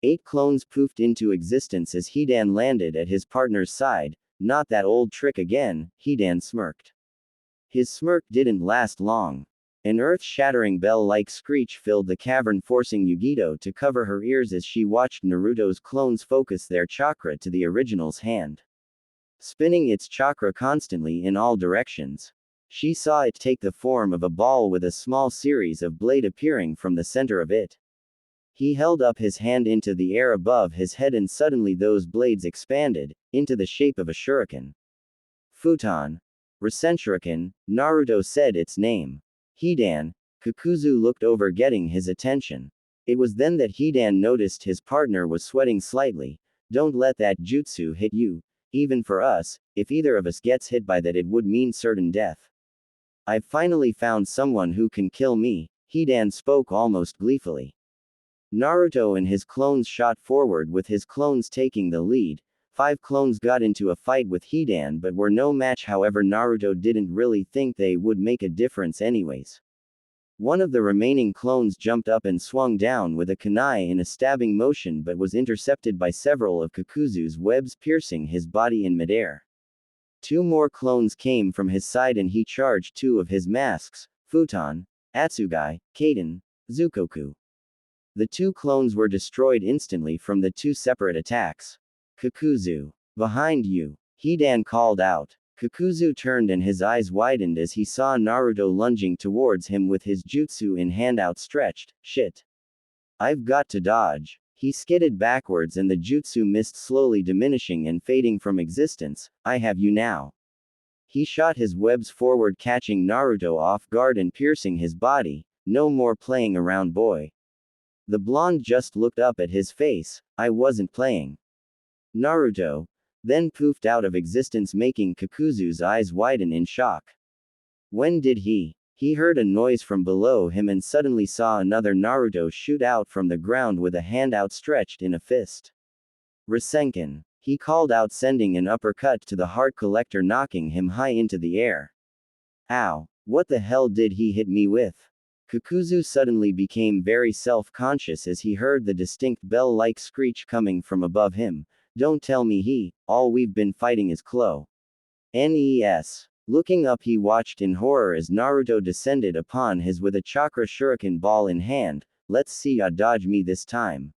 8 clones poofed into existence as Hidan landed at his partner's side. Not that old trick again, Hidan smirked. His smirk didn't last long. An earth-shattering bell-like screech filled the cavern, forcing Yugito to cover her ears as she watched Naruto's clones focus their chakra to the original's hand, spinning its chakra constantly in all directions. She saw it take the form of a ball with a small series of blades appearing from the center of it. He held up his hand into the air above his head, and suddenly those blades expanded into the shape of a shuriken. Futon. Rasenshuriken, Naruto said its name. Hidan. Kakuzu looked over, getting his attention. It was then that Hidan noticed his partner was sweating slightly. Don't let that jutsu hit you. Even for us, if either of us gets hit by that, it would mean certain death. I've finally found someone who can kill me, Hidan spoke almost gleefully. Naruto and his clones shot forward, with his clones taking the lead. 5 clones got into a fight with Hidan but were no match. However, Naruto didn't really think they would make a difference anyways. One of the remaining clones jumped up and swung down with a kunai in a stabbing motion, but was intercepted by several of Kakuzu's webs, piercing his body in midair. 2 more clones came from his side and he charged 2 of his masks, Futon, Atsugai, Kaden, Zukoku. The 2 clones were destroyed instantly from the 2 separate attacks. Kakuzu. Behind you. Hidan called out. Kakuzu turned and his eyes widened as he saw Naruto lunging towards him with his jutsu in hand outstretched. Shit. I've got to dodge. He skidded backwards and the jutsu mist slowly diminishing and fading from existence. I have you now. He shot his webs forward, catching Naruto off guard and piercing his body. No more playing around, boy. The blonde just looked up at his face. I wasn't playing. Naruto then poofed out of existence, making Kakuzu's eyes widen in shock. When did he? He heard a noise from below him and suddenly saw another Naruto shoot out from the ground with a hand outstretched in a fist. Rasengan. He called out, sending an uppercut to the heart collector, knocking him high into the air. Ow. What the hell did he hit me with? Kakuzu suddenly became very self-conscious as he heard the distinct bell-like screech coming from above him. Don't tell me all we've been fighting is Klo. Nes. Looking up, he watched in horror as Naruto descended upon his with a chakra shuriken ball in hand. Let's see ya dodge me this time.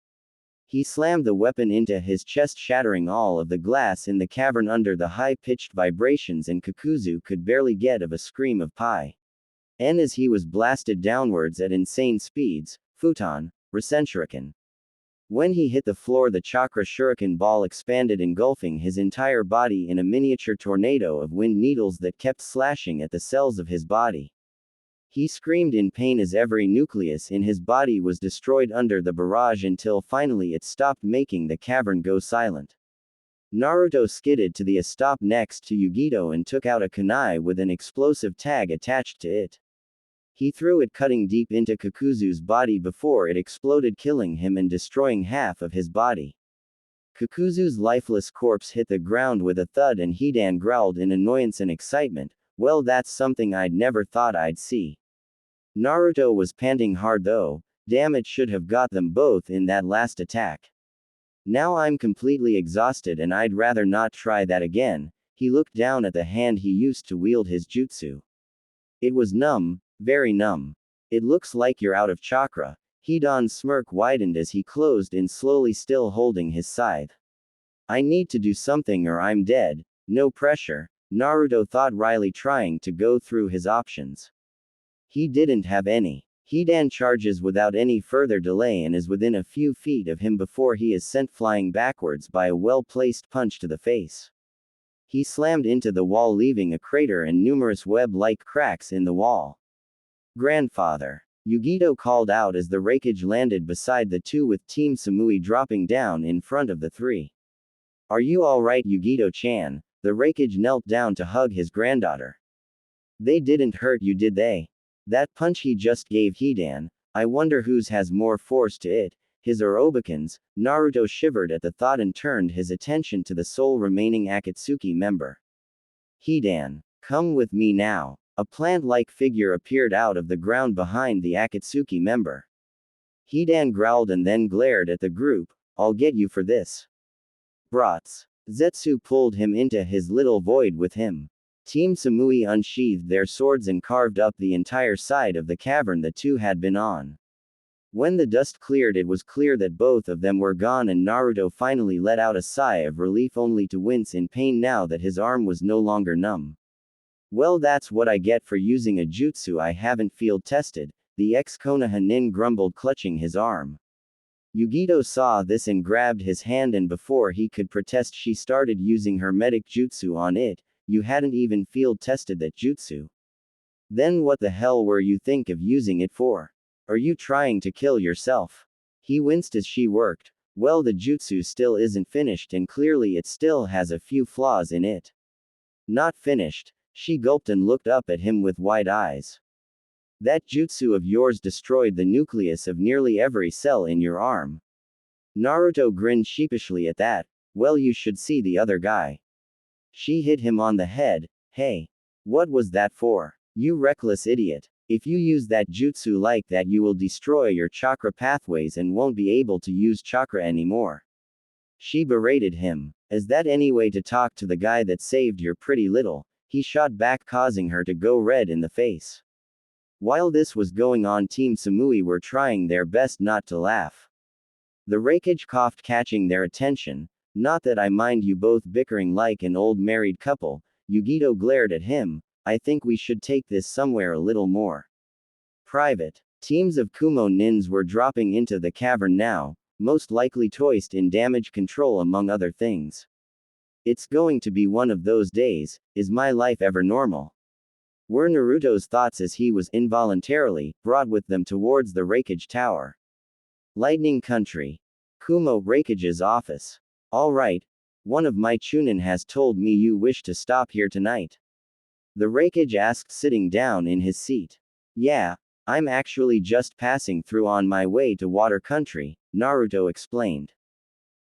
He slammed the weapon into his chest, shattering all of the glass in the cavern under the high-pitched vibrations, and Kakuzu could barely get of a scream of pie. And as he was blasted downwards at insane speeds, Futon, Rasenshuriken. When he hit the floor, the chakra shuriken ball expanded, engulfing his entire body in a miniature tornado of wind needles that kept slashing at the cells of his body. He screamed in pain as every nucleus in his body was destroyed under the barrage until finally it stopped, making the cavern go silent. Naruto skidded to the stop next to Yugito and took out a kunai with an explosive tag attached to it. He threw it, cutting deep into Kakuzu's body before it exploded, killing him and destroying half of his body. Kakuzu's lifeless corpse hit the ground with a thud and Hidan growled in annoyance and excitement. Well, that's something I'd never thought I'd see. Naruto was panting hard though. Damn, it should have got them both in that last attack. Now I'm completely exhausted and I'd rather not try that again. He looked down at the hand he used to wield his jutsu. It was numb. Very numb. It looks like you're out of chakra. Hidan's smirk widened as he closed in slowly, still holding his scythe. I need to do something or I'm dead. No pressure, Naruto thought wryly, trying to go through his options. He didn't have any. Hidan charges without any further delay and is within a few feet of him before he is sent flying backwards by a well-placed punch to the face. He slammed into the wall, leaving a crater and numerous web-like cracks in the wall. Grandfather. Yugito called out as the wreckage landed beside the 2, with Team Samui dropping down in front of the 3. Are you alright, Yugito-chan? The wreckage knelt down to hug his granddaughter. They didn't hurt you, did they? That punch he just gave Hidan, I wonder whose has more force to it, his or Obaken's? Naruto shivered at the thought and turned his attention to the sole remaining Akatsuki member. Hidan. Come with me now. A plant-like figure appeared out of the ground behind the Akatsuki member. Hidan growled and then glared at the group. I'll get you for this. Brats. Zetsu pulled him into his little void with him. Team Samui unsheathed their swords and carved up the entire side of the cavern the 2 had been on. When the dust cleared, it was clear that both of them were gone, and Naruto finally let out a sigh of relief, only to wince in pain now that his arm was no longer numb. Well, that's what I get for using a jutsu I haven't field tested, the ex-Konoha nin grumbled, clutching his arm. Yugito saw this and grabbed his hand, and before he could protest, she started using her medic jutsu on it. you hadn't even field tested that jutsu. Then what the hell were you think of using it for? Are you trying to kill yourself? He winced as she worked. Well, the jutsu still isn't finished and clearly it still has a few flaws in it. Not finished. She gulped and looked up at him with wide eyes. That jutsu of yours destroyed the nucleus of nearly every cell in your arm. Naruto grinned sheepishly at that. Well, you should see the other guy. She hit him on the head. Hey. What was that for? You reckless idiot. If you use that jutsu like that, you will destroy your chakra pathways and won't be able to use chakra anymore. She berated him. Is that any way to talk to the guy that saved your pretty little? He shot back, causing her to go red in the face. While this was going on, Team Samui were trying their best not to laugh. The Raikage coughed, catching their attention. Not that I mind you both bickering like an old married couple. Yugito glared at him. I think we should take this somewhere a little more private. Teams of Kumo nins were dropping into the cavern now, most likely toast in damage control among other things. It's going to be one of those days. Is my life ever normal? Were Naruto's thoughts as he was involuntarily brought with them towards the Raikage Tower. Lightning Country. Kumo Raikage's office. All right. One of my chunin has told me you wish to stop here tonight. The Raikage asked, sitting down in his seat. Yeah, I'm actually just passing through on my way to Water Country, Naruto explained.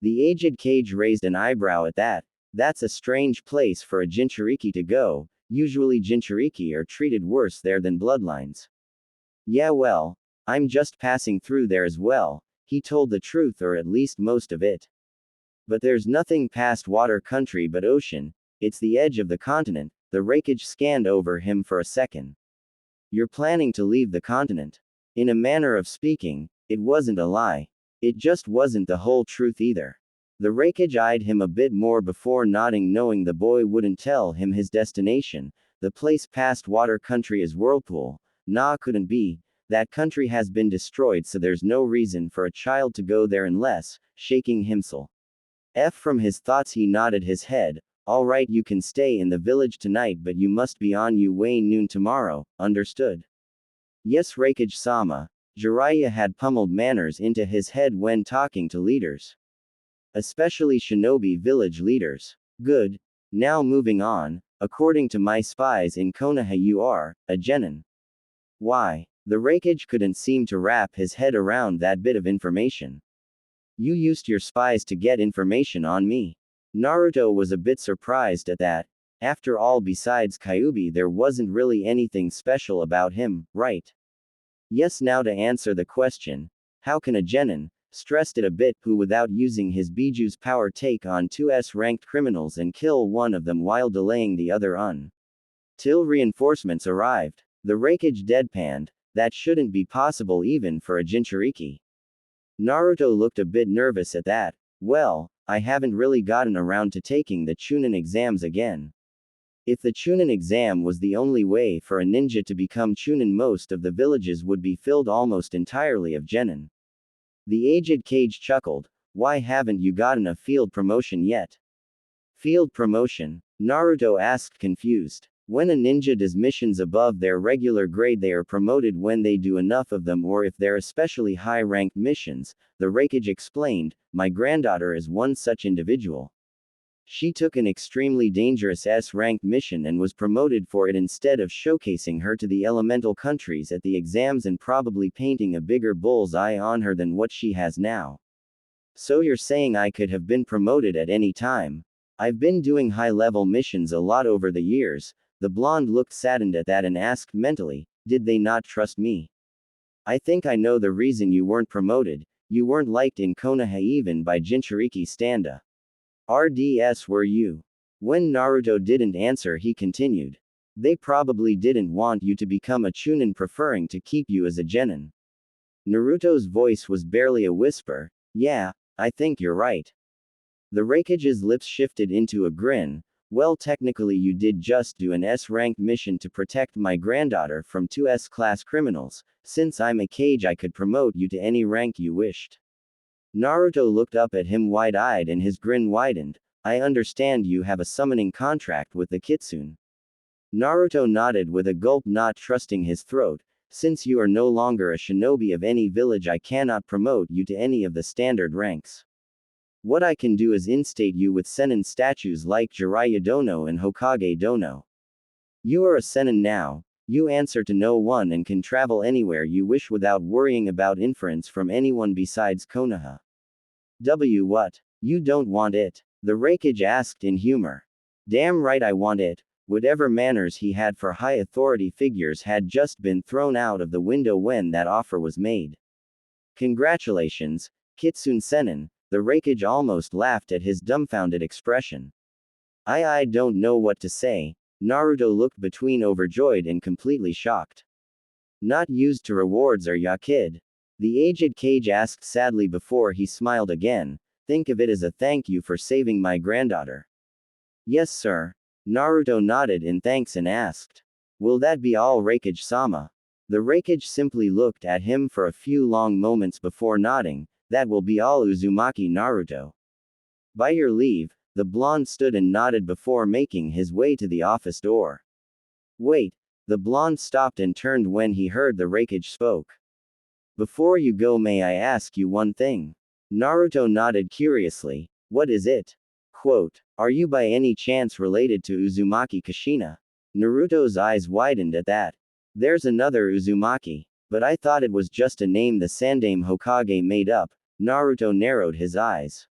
The aged Kage raised an eyebrow at that. That's a strange place for a Jinchuriki to go. Usually Jinchuriki are treated worse there than bloodlines. Yeah, well, I'm just passing through there as well. He told the truth, or at least most of it. But there's nothing past Water Country but ocean. It's the edge of the continent. The Raikage scanned over him for a second. You're planning to leave the continent. In a manner of speaking, it wasn't a lie. It just wasn't the whole truth either. The Raikage eyed him a bit more before nodding, knowing the boy wouldn't tell him his destination. The place past Water Country is Whirlpool. Nah, couldn't be. That country has been destroyed, so there's no reason for a child to go there unless, shaking himself from his thoughts, he nodded his head. All right, you can stay in the village tonight, but you must be on your way noon tomorrow, understood? Yes, Raikage-sama. Jiraiya had pummeled manners into his head when talking to leaders. Especially shinobi village leaders. Good. Now moving on, according to my spies in Konoha, you are a genin. Why? The Raikage couldn't seem to wrap his head around that bit of information. You used your spies to get information on me. Naruto was a bit surprised at that. After all, besides Kyuubi, there wasn't really anything special about him, right? Yes, now to answer the question, how can a genin, stressed it a bit, who without using his Biju's power take on 2S ranked criminals and kill one of them while delaying the other till reinforcements arrived? The Raikage deadpanned. That shouldn't be possible even for a Jinchuriki. Naruto looked a bit nervous at that. Well, I haven't really gotten around to taking the Chunin exams again. If the Chunin exam was the only way for a ninja to become Chunin, most of the villages would be filled almost entirely of genin. The aged Kage chuckled. Why haven't you gotten a field promotion yet? Field promotion? Naruto asked, confused. When a ninja does missions above their regular grade, they are promoted when they do enough of them, or if they're especially high-ranked missions, the Raikage explained. My granddaughter is one such individual. She took an extremely dangerous S-ranked mission and was promoted for it instead of showcasing her to the elemental countries at the exams and probably painting a bigger bullseye on her than what she has now. So you're saying I could have been promoted at any time? I've been doing high-level missions a lot over the years. The blonde looked saddened at that and asked mentally, did they not trust me? I think I know the reason you weren't promoted. You weren't liked in Konoha even by Jinchuriki standa. RDS were you? When Naruto didn't answer, he continued. They probably didn't want you to become a Chunin, preferring to keep you as a genin. Naruto's voice was barely a whisper. Yeah, I think you're right. The Raikage's lips shifted into a grin. Well, technically you did just do an S-ranked mission to protect my granddaughter from 2S class criminals. Since I'm a Kage, I could promote you to any rank you wished. Naruto looked up at him wide-eyed and his grin widened. I understand you have a summoning contract with the Kitsune. Naruto nodded with a gulp, not trusting his throat. Since you are no longer a shinobi of any village, I cannot promote you to any of the standard ranks. What I can do is instate you with Sennin statues like Jiraiya Dono and Hokage Dono. You are a Sennin now. You answer to no one and can travel anywhere you wish without worrying about inference from anyone besides Konoha. What? You don't want it? The Raikage asked in humor. Damn right I want it. Whatever manners he had for high authority figures had just been thrown out of the window when that offer was made. Congratulations, Kitsune Sennin, the Raikage almost laughed at his dumbfounded expression. I don't know what to say. Naruto looked between overjoyed and completely shocked. Not used to rewards, are ya, kid? The aged Kage asked sadly before he smiled again. Think of it as a thank you for saving my granddaughter. Yes, sir. Naruto nodded in thanks and asked. Will that be all, Raikage-sama? The Raikage simply looked at him for a few long moments before nodding. That will be all, Uzumaki Naruto. By your leave. The blonde stood and nodded before making his way to the office door. Wait. The blonde stopped and turned when he heard the Raikage spoke. Before you go, may I ask you one thing? Naruto nodded curiously. What is it? Quote, are you by any chance related to Uzumaki Kushina? Naruto's eyes widened at that. There's another Uzumaki, but I thought it was just a name the Sandaime Hokage made up. Naruto narrowed his eyes.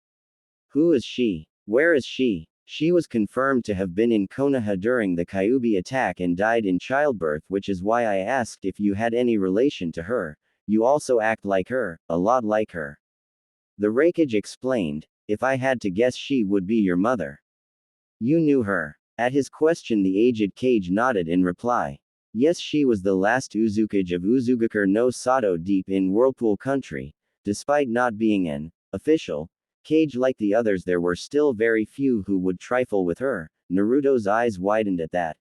Who is she? Where is she? She was confirmed to have been in Konoha during the Kyuubi attack and died in childbirth, which is why I asked if you had any relation to her. You also act like her, a lot like her. The Raikage explained. If I had to guess, she would be your mother. You knew her. At his question, the aged Kage nodded in reply. Yes, she was the last Uzukage of Uzugakure no Sato deep in Whirlpool country. Despite not being an official Kage like the others, there were still very few who would trifle with her. Naruto's eyes widened at that.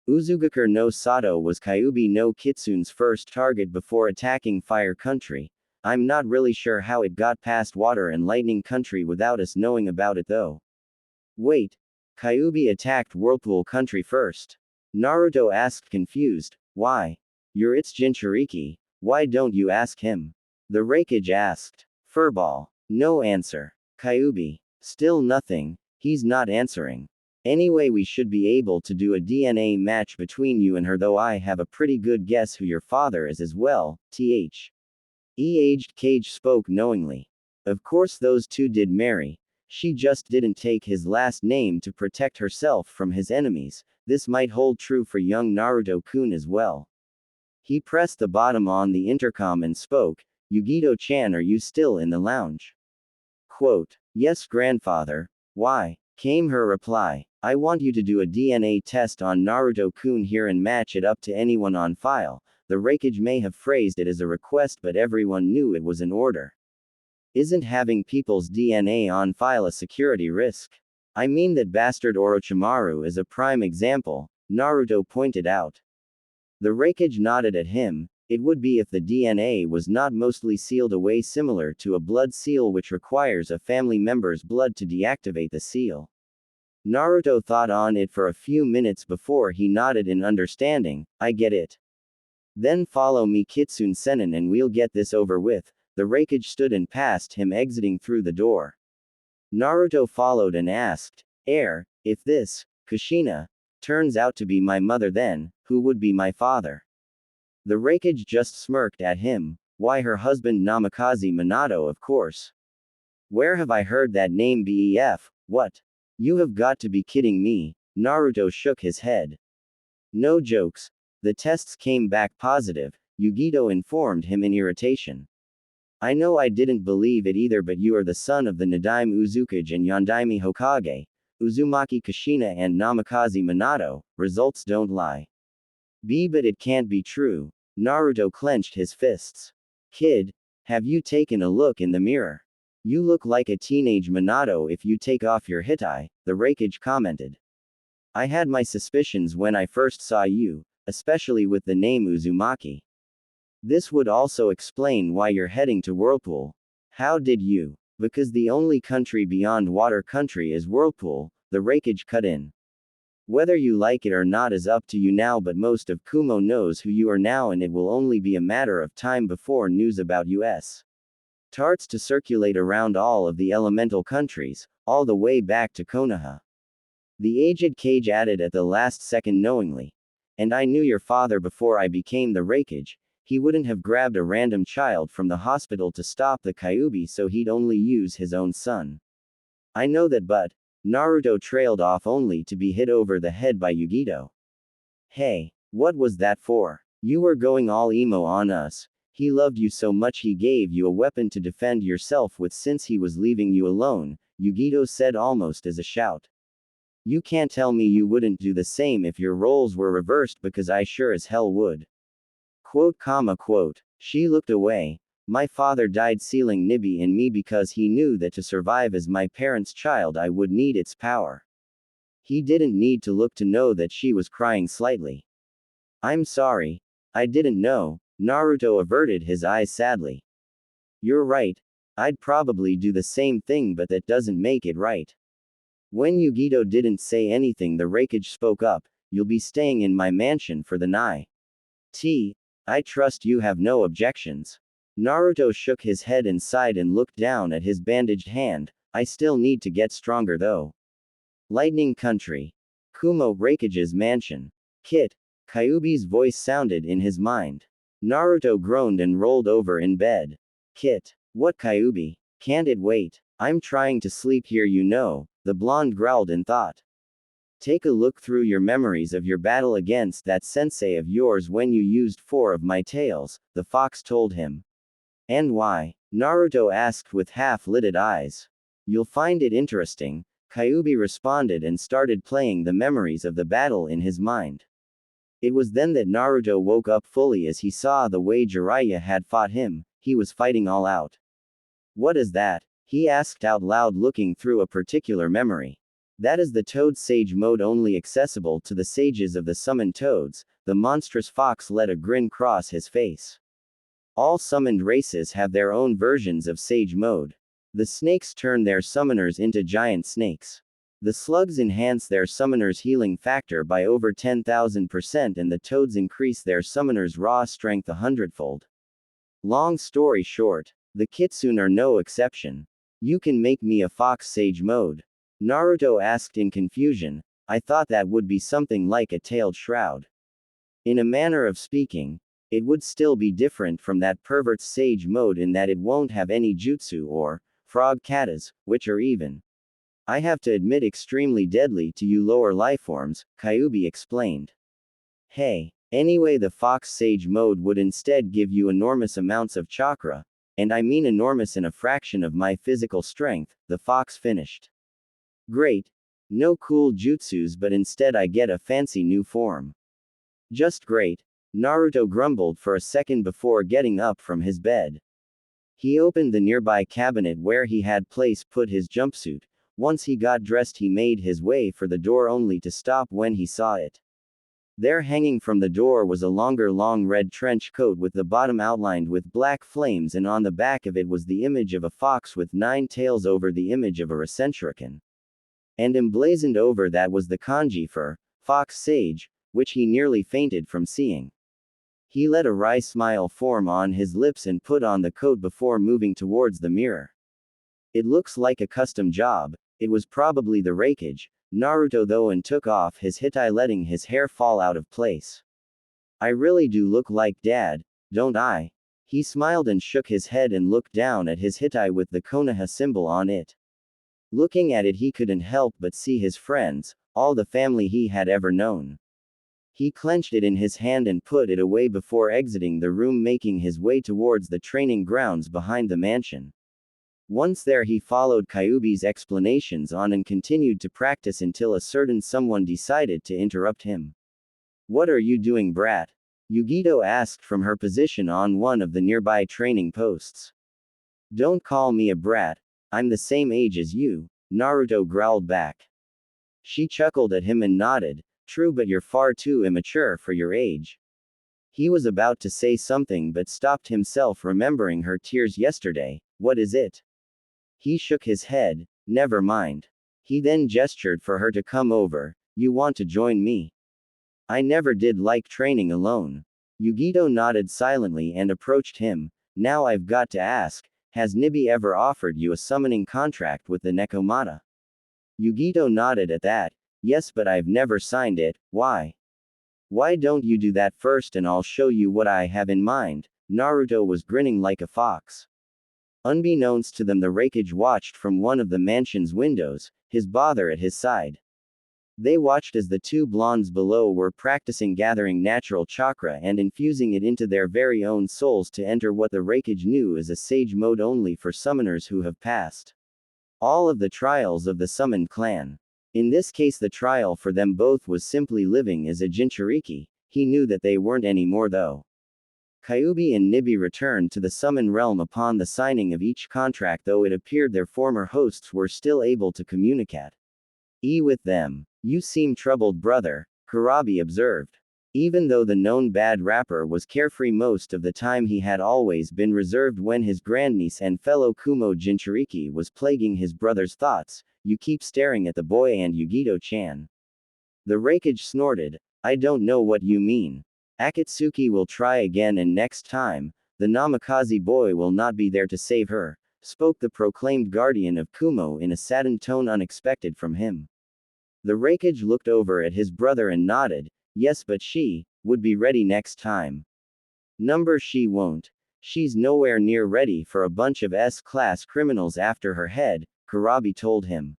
Uzugakure no Sato was Kyuubi no Kitsune's first target before attacking Fire Country. I'm not really sure how it got past Water and Lightning Country without us knowing about it though. Wait. Kyuubi attacked Whirlpool Country first? Naruto asked confused. Why? You're its Jinchuriki. Why don't you ask him? The Raikage asked. Furball. No answer. Kyuubi. Still nothing. He's not answering. Anyway, we should be able to do a DNA match between you and her, though I have a pretty good guess who your father is as well. Aged Kage spoke knowingly. Of course those two did marry. She just didn't take his last name to protect herself from his enemies. This might hold true for young Naruto-kun as well. He pressed the bottom on the intercom and spoke. Yugito-chan, are you still in the lounge? Quote, yes, grandfather. Why? Came her reply. I want you to do a DNA test on Naruto-kun here and match it up to anyone on file. The Raikage may have phrased it as a request, but everyone knew it was an order. Isn't having people's DNA on file a security risk? I mean, that bastard Orochimaru is a prime example, Naruto pointed out. The Raikage nodded at him. It would be if the DNA was not mostly sealed away, similar to a blood seal, which requires a family member's blood to deactivate the seal. Naruto thought on it for a few minutes before he nodded in understanding. I get it. Then follow me, Kitsune Sennin, and we'll get this over with. The Raikage stood and passed him, exiting through the door. Naruto followed and asked, if this, Kushina, turns out to be my mother, then, who would be my father? The Raikage just smirked at him. Why, her husband Namikaze Minato, of course. Where have I heard that name? Bef, what? You have got to be kidding me. Naruto shook his head. No jokes. The tests came back positive, Yugito informed him in irritation. I know I didn't believe it either, but you are the son of the Nadaime Uzukage and Yondaime Hokage, Uzumaki Kushina and Namikaze Minato. Results don't lie. But it can't be true. Naruto clenched his fists. Kid, have you taken a look in the mirror? You look like a teenage Minato if you take off your hitai, the Raikage commented. I had my suspicions when I first saw you, especially with the name Uzumaki. This would also explain why you're heading to Whirlpool. How did you? Because the only country beyond water country is Whirlpool, the Raikage cut in. Whether you like it or not is up to you now, but most of Kumo knows who you are now, and it will only be a matter of time before news about us starts to circulate around all of the elemental countries, all the way back to Konoha. The aged Cage added at the last second knowingly. And I knew your father before I became the Raikage. He wouldn't have grabbed a random child from the hospital to stop the Kyuubi, so he'd only use his own son. I know that, but Naruto trailed off only to be hit over the head by Yugito. Hey, what was that for? You were going all emo on us. He loved you so much he gave you a weapon to defend yourself with since he was leaving you alone, Yugito said almost as a shout. You can't tell me you wouldn't do the same if your roles were reversed, because I sure as hell would. Quote. She looked away. My father died sealing Nibi in me because he knew that to survive as my parents' child I would need its power. He didn't need to look to know that she was crying slightly. I'm sorry. I didn't know. Naruto averted his eyes sadly. You're right. I'd probably do the same thing, but that doesn't make it right. When Yugito didn't say anything, the Raikage spoke up. You'll be staying in my mansion for the night. I trust you have no objections. Naruto shook his head and sighed and looked down at his bandaged hand. I still need to get stronger though. Lightning Country. Kumo Raikage's mansion. Kit. Kyuubi's voice sounded in his mind. Naruto groaned and rolled over in bed. Kit. What Kyuubi? Can't it wait? I'm trying to sleep here, you know, the blonde growled in thought. Take a look through your memories of your battle against that sensei of yours when you used 4 of my tails, the fox told him. And why? Naruto asked with half-lidded eyes. You'll find it interesting, Kyuubi responded and started playing the memories of the battle in his mind. It was then that Naruto woke up fully as he saw the way Jiraiya had fought him. He was fighting all out. What is that? He asked out loud, looking through a particular memory. That is the Toad Sage mode, only accessible to the sages of the summoned toads. The monstrous fox let a grin cross his face. All summoned races have their own versions of Sage mode. The snakes turn their summoners into giant snakes. The slugs enhance their summoners' healing factor by over 10,000%, and the toads increase their summoners' raw strength 100-fold. Long story short, the Kitsune are no exception. You can make me a fox Sage mode? Naruto asked in confusion. I thought that would be something like a tailed shroud. In a manner of speaking, it would still be different from that pervert's Sage mode in that it won't have any jutsu or frog katas, which are even, I have to admit, extremely deadly to you lower lifeforms, Kyuubi explained. Hey, anyway, the Fox Sage mode would instead give you enormous amounts of chakra, and I mean enormous in a fraction of my physical strength, the fox finished. Great. No cool jutsus, but instead I get a fancy new form. Just great. Naruto grumbled for a second before getting up from his bed. He opened the nearby cabinet where he had put his jumpsuit. Once he got dressed, he made his way for the door, only to stop when he saw it. There, hanging from the door, was a long red trench coat with the bottom outlined with black flames, and on the back of it was the image of a fox with 9 tails over the image of a Rasenshuriken. And emblazoned over that was the kanji for Fox Sage, which he nearly fainted from seeing. He let a wry smile form on his lips and put on the coat before moving towards the mirror. It looks like a custom job. It was probably the Raikage, Naruto though, and took off his hitai, letting his hair fall out of place. I really do look like Dad, don't I? He smiled and shook his head and looked down at his hitai with the Konoha symbol on it. Looking at it, he couldn't help but see his friends, all the family he had ever known. He clenched it in his hand and put it away before exiting the room, making his way towards the training grounds behind the mansion. Once there, he followed Kyuubi's explanations on and continued to practice until a certain someone decided to interrupt him. What are you doing, brat? Yugito asked from her position on one of the nearby training posts. Don't call me a brat. I'm the same age as you, Naruto growled back. She chuckled at him and nodded. True, but you're far too immature for your age. He was about to say something but stopped himself, remembering her tears yesterday. What is it? He shook his head. Never mind. He then gestured for her to come over. You want to join me? I never did like training alone. Yugito nodded silently and approached him. Now I've got to ask, has Nibi ever offered you a summoning contract with the Nekomata? Yugito nodded at that. Yes, but I've never signed it. Why? Why don't you do that first and I'll show you what I have in mind? Naruto was grinning like a fox. Unbeknownst to them, the Raikage watched from one of the mansion's windows, his bother at his side. They watched as the two blondes below were practicing gathering natural chakra and infusing it into their very own souls to enter what the Raikage knew as a sage mode only for summoners who have passed all of the trials of the summoned clan. In this case, the trial for them both was simply living as a Jinchuriki. He knew that they weren't anymore though. Kyuubi and Nibi returned to the summon realm upon the signing of each contract, though it appeared their former hosts were still able to communicate with them. You seem troubled, brother, Kurabi observed. Even though the known bad rapper was carefree most of the time, he had always been reserved when his grandniece and fellow Kumo Jinchuriki was plaguing his brother's thoughts. You keep staring at the boy and Yugito-chan. The Raikage snorted. I don't know what you mean. Akatsuki will try again, and next time, the Namikaze boy will not be there to save her, spoke the proclaimed guardian of Kumo in a saddened tone unexpected from him. The Raikage looked over at his brother and nodded. Yes, but she would be ready next time. She won't. She's nowhere near ready for a bunch of S-class criminals after her head, Kurabi told him.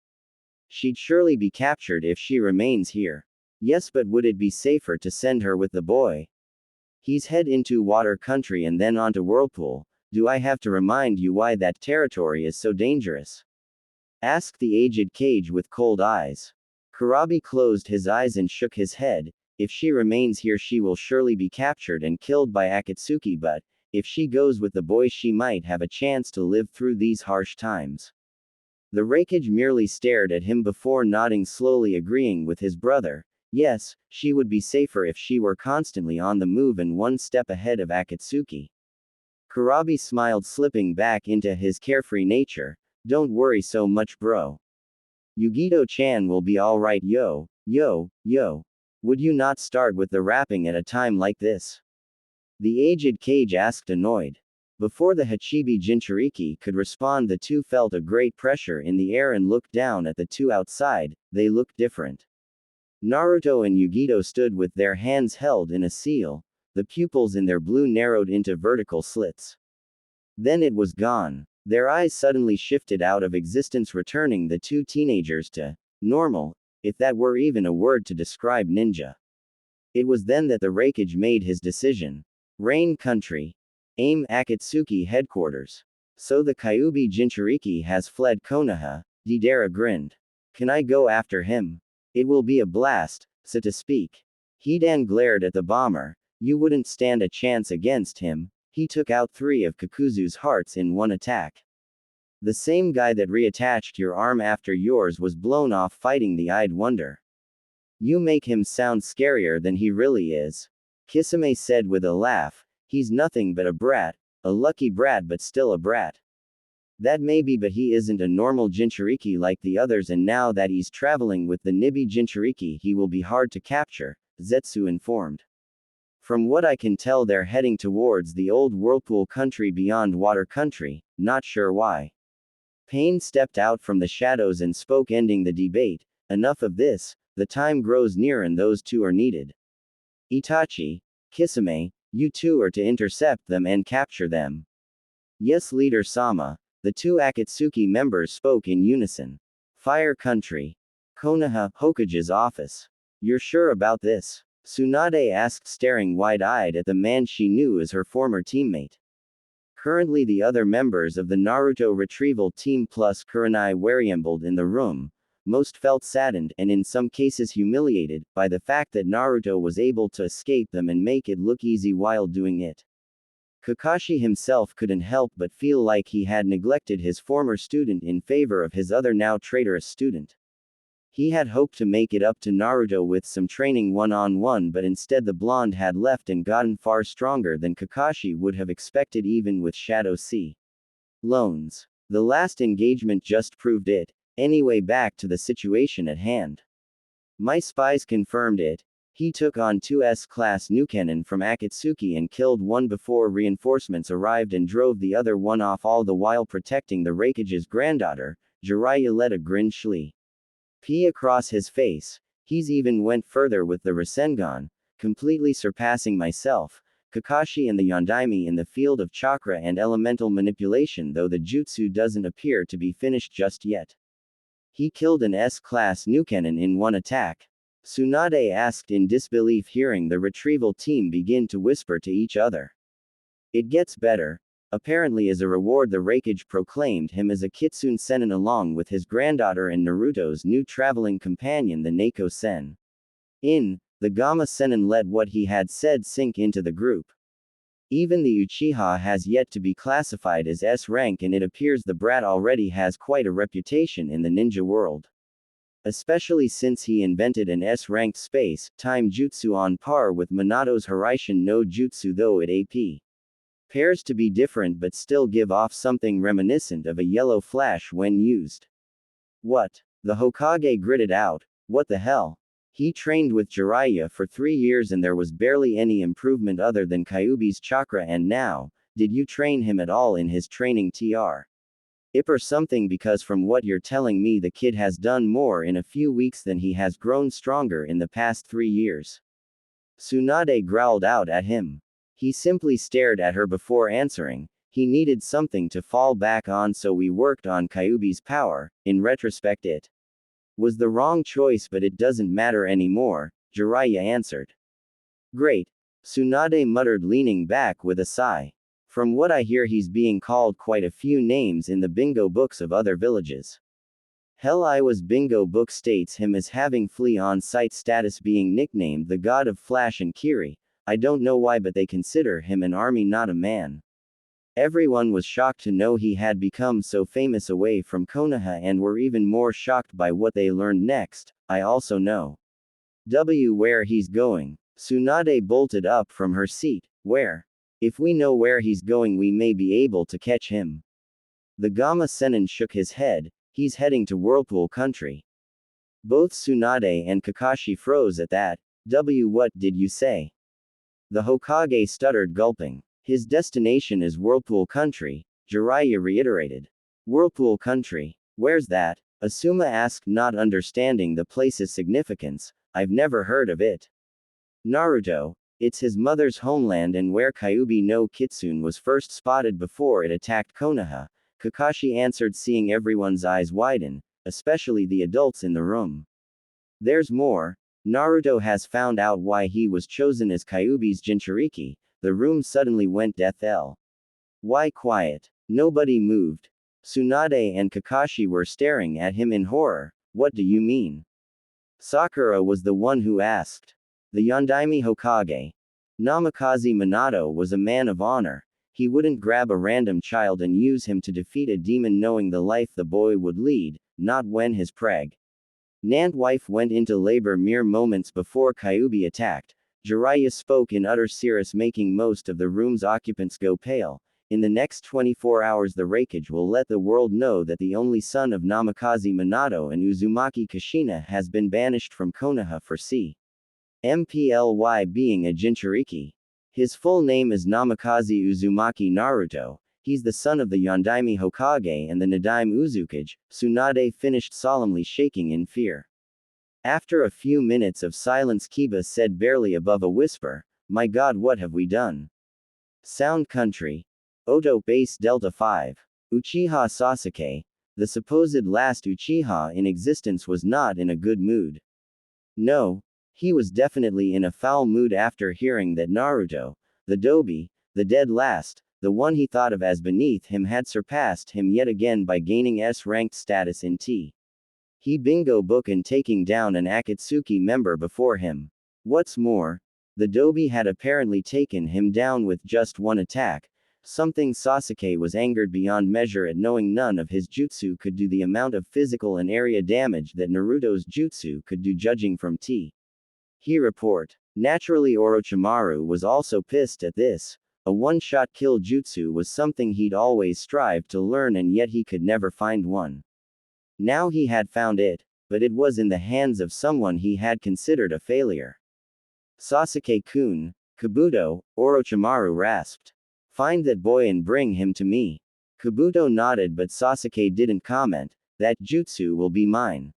She'd surely be captured if she remains here. Yes, but would it be safer to send her with the boy? He's head into water country and then onto Whirlpool. Do I have to remind you why that territory is so dangerous? Asked the aged Cage with cold eyes. Kurabi closed his eyes and shook his head. If she remains here, she will surely be captured and killed by Akatsuki, but if she goes with the boy, she might have a chance to live through these harsh times. The Raikage merely stared at him before nodding slowly, agreeing with his brother. Yes, she would be safer if she were constantly on the move and one step ahead of Akatsuki. Kurabi smiled, slipping back into his carefree nature. Don't worry so much, bro. Yugito-chan will be alright. Yo. Would you not start with the rapping at a time like this? The aged Cage asked, annoyed. Before the Hachibi Jinchuriki could respond, the two felt a great pressure in the air and looked down at the two outside. They looked different. Naruto and Yugito stood with their hands held in a seal. The pupils in their blue narrowed into vertical slits. Then it was gone. Their eyes suddenly shifted out of existence, returning the two teenagers to normal, if that were even a word to describe ninja. It was then that the Raikage made his decision. Rain Country. Aim Akatsuki headquarters. So the Kyuubi Jinchuriki has fled Konoha, Deidara grinned. Can I go after him? It will be a blast, so to speak. Hidan glared at the bomber. You wouldn't stand a chance against him. He took out 3 of Kakuzu's hearts in one attack. The same guy that reattached your arm after yours was blown off fighting the Eyed Wonder. You make him sound scarier than he really is. Kisame said with a laugh. He's nothing but a brat. A lucky brat, but still a brat. That may be, but he isn't a normal Jinchuriki like the others, and now that he's traveling with the Nibi Jinchuriki, he will be hard to capture, Zetsu informed. From what I can tell, they're heading towards the old Whirlpool country beyond water country, not sure why. Pain stepped out from the shadows and spoke, ending the debate. Enough of this, the time grows near and those two are needed. Itachi, Kisame, you two are to intercept them and capture them. Yes, Leader Sama. The two Akatsuki members spoke in unison. Fire Country. Konoha, Hokage's office. You're sure about this? Tsunade asked, staring wide-eyed at the man she knew as her former teammate. Currently the other members of the Naruto retrieval team plus Kurenai were in the room. Most felt saddened, and in some cases humiliated, by the fact that Naruto was able to escape them and make it look easy while doing it. Kakashi himself couldn't help but feel like he had neglected his former student in favor of his other now traitorous student. He had hoped to make it up to Naruto with some training one-on-one, but instead the blonde had left and gotten far stronger than Kakashi would have expected even with Shadow C. Loans. The last engagement just proved it. Anyway, back to the situation at hand. My spies confirmed it. He took on two S-class Nukenin from Akatsuki and killed one before reinforcements arrived and drove the other one off, all the while protecting the Raikage's granddaughter. Jiraiya let a grin shlee P across his face. He's even went further with the Rasengan, completely surpassing myself, Kakashi and the Yondaime in the field of chakra and elemental manipulation, though the jutsu doesn't appear to be finished just yet. He killed an S-class Nukenin in one attack. Tsunade asked in disbelief, hearing the retrieval team begin to whisper to each other. It gets better. Apparently as a reward, the Raikage proclaimed him as a Kitsune Senin along with his granddaughter and Naruto's new traveling companion, the Neko Sen. The Gamma Senin let what he had said sink into the group. Even the Uchiha has yet to be classified as S rank, and it appears the brat already has quite a reputation in the ninja world. Especially since he invented an S-ranked space-time jutsu on par with Minato's Hiraishin no Jutsu, though it appears to be different but still give off something reminiscent of a yellow flash when used. What? The Hokage gritted out. What the hell? He trained with Jiraiya for 3 years and there was barely any improvement other than Kyuubi's chakra, and now, did you train him at all in his training tr? IP or something, because from what you're telling me the kid has done more in a few weeks than he has grown stronger in the past 3 years. Tsunade growled out at him. He simply stared at her before answering. He needed something to fall back on, so we worked on Kyuubi's power. In retrospect, it was the wrong choice, but it doesn't matter anymore, Jiraiya answered. Great. Tsunade muttered, leaning back with a sigh. From what I hear, he's being called quite a few names in the bingo books of other villages. Hell, Iwa's bingo book states him as having flea on-site status, being nicknamed the god of Flash and Kiri. I don't know why, but they consider him an army, not a man. Everyone was shocked to know he had become so famous away from Konoha, and were even more shocked by what they learned next. I also know where he's going. Tsunade bolted up from her seat. Where? If we know where he's going, we may be able to catch him. The Gamma Senin shook his head. He's heading to Whirlpool country. Both Tsunade and Kakashi froze at that. What did you say? The Hokage stuttered, gulping. His destination is Whirlpool country, Jiraiya reiterated. Whirlpool country? Where's that? Asuma asked, not understanding the place's significance. I've never heard of it. Naruto. It's his mother's homeland and where Kyuubi no Kitsune was first spotted before it attacked Konoha, Kakashi answered, seeing everyone's eyes widen, especially the adults in the room. There's more. Naruto has found out why he was chosen as Kyuubi's Jinchuriki. The room suddenly went death. Why quiet? Nobody moved. Tsunade and Kakashi were staring at him in horror. What do you mean? Sakura was the one who asked. The Yondaime Hokage. Namikaze Minato was a man of honor. He wouldn't grab a random child and use him to defeat a demon, knowing the life the boy would lead, not when his pregnant wife went into labor mere moments before Kyuubi attacked. Jiraiya spoke in utter serious, making most of the room's occupants go pale. In the next 24 hours the Raikage will let the world know that the only son of Namikaze Minato and Uzumaki Kushina has been banished from Konoha for CMPLY being a Jinchuriki. His full name is Namikaze Uzumaki Naruto. He's the son of the Yondaime Hokage and the Nadaime Uzukage. Tsunade finished solemnly, shaking in fear. After a few minutes of silence, Kiba said barely above a whisper, "My God, what have we done?" Sound Country. Oto Base Delta 5. Uchiha Sasuke. The supposed last Uchiha in existence was not in a good mood. No. He was definitely in a foul mood after hearing that Naruto, the Dobi, the dead last, the one he thought of as beneath him, had surpassed him yet again by gaining S-ranked status in He bingo book and taking down an Akatsuki member before him. What's more, the Dobi had apparently taken him down with just one attack, something Sasuke was angered beyond measure at, knowing none of his jutsu could do the amount of physical and area damage that Naruto's jutsu could do, judging from He report. Naturally, Orochimaru was also pissed at this. A one-shot kill jutsu was something he'd always strived to learn, and yet he could never find one. Now he had found it, but it was in the hands of someone he had considered a failure. Sasuke-kun, Kabuto, Orochimaru rasped. Find that boy and bring him to me. Kabuto nodded, but Sasuke didn't comment. That jutsu will be mine.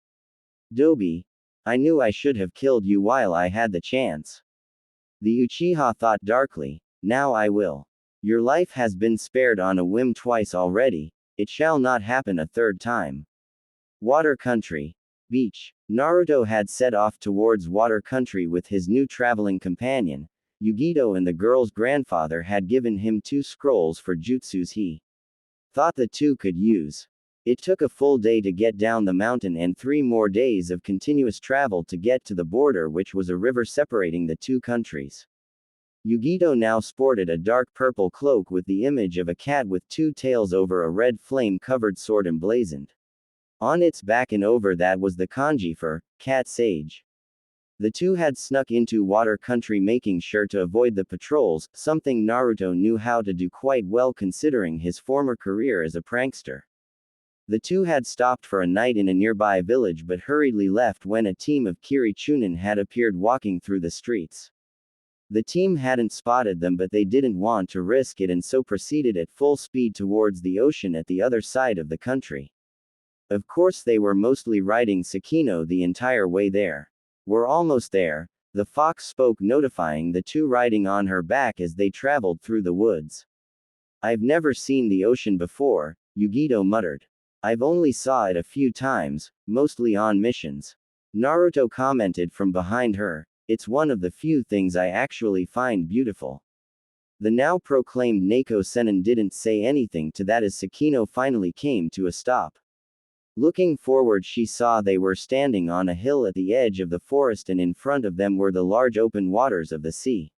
Dobi. I knew I should have killed you while I had the chance. The Uchiha thought darkly. Now I will. Your life has been spared on a whim twice already. It shall not happen a third time. Water Country. Beach. Naruto had set off towards Water Country with his new traveling companion. Yugito and the girl's grandfather had given him 2 scrolls for jutsus he thought the two could use. It took a full day to get down the mountain and 3 more days of continuous travel to get to the border, which was a river separating the 2 countries. Yugito now sported a dark purple cloak with the image of a cat with 2 tails over a red flame-covered sword emblazoned on its back, and over that was the kanji for cat sage. The two had snuck into Water Country, making sure to avoid the patrols, something Naruto knew how to do quite well considering his former career as a prankster. The two had stopped for a night in a nearby village but hurriedly left when a team of Kiri Chunin had appeared walking through the streets. The team hadn't spotted them, but they didn't want to risk it and so proceeded at full speed towards the ocean at the other side of the country. Of course they were mostly riding Sakino the entire way there. We're almost there, the fox spoke, notifying the two riding on her back as they traveled through the woods. I've never seen the ocean before, Yugito muttered. I've only saw it a few times, mostly on missions. Naruto commented from behind her. It's one of the few things I actually find beautiful. The now proclaimed Neko Senin didn't say anything to that as Sakino finally came to a stop. Looking forward, she saw they were standing on a hill at the edge of the forest, and in front of them were the large open waters of the sea.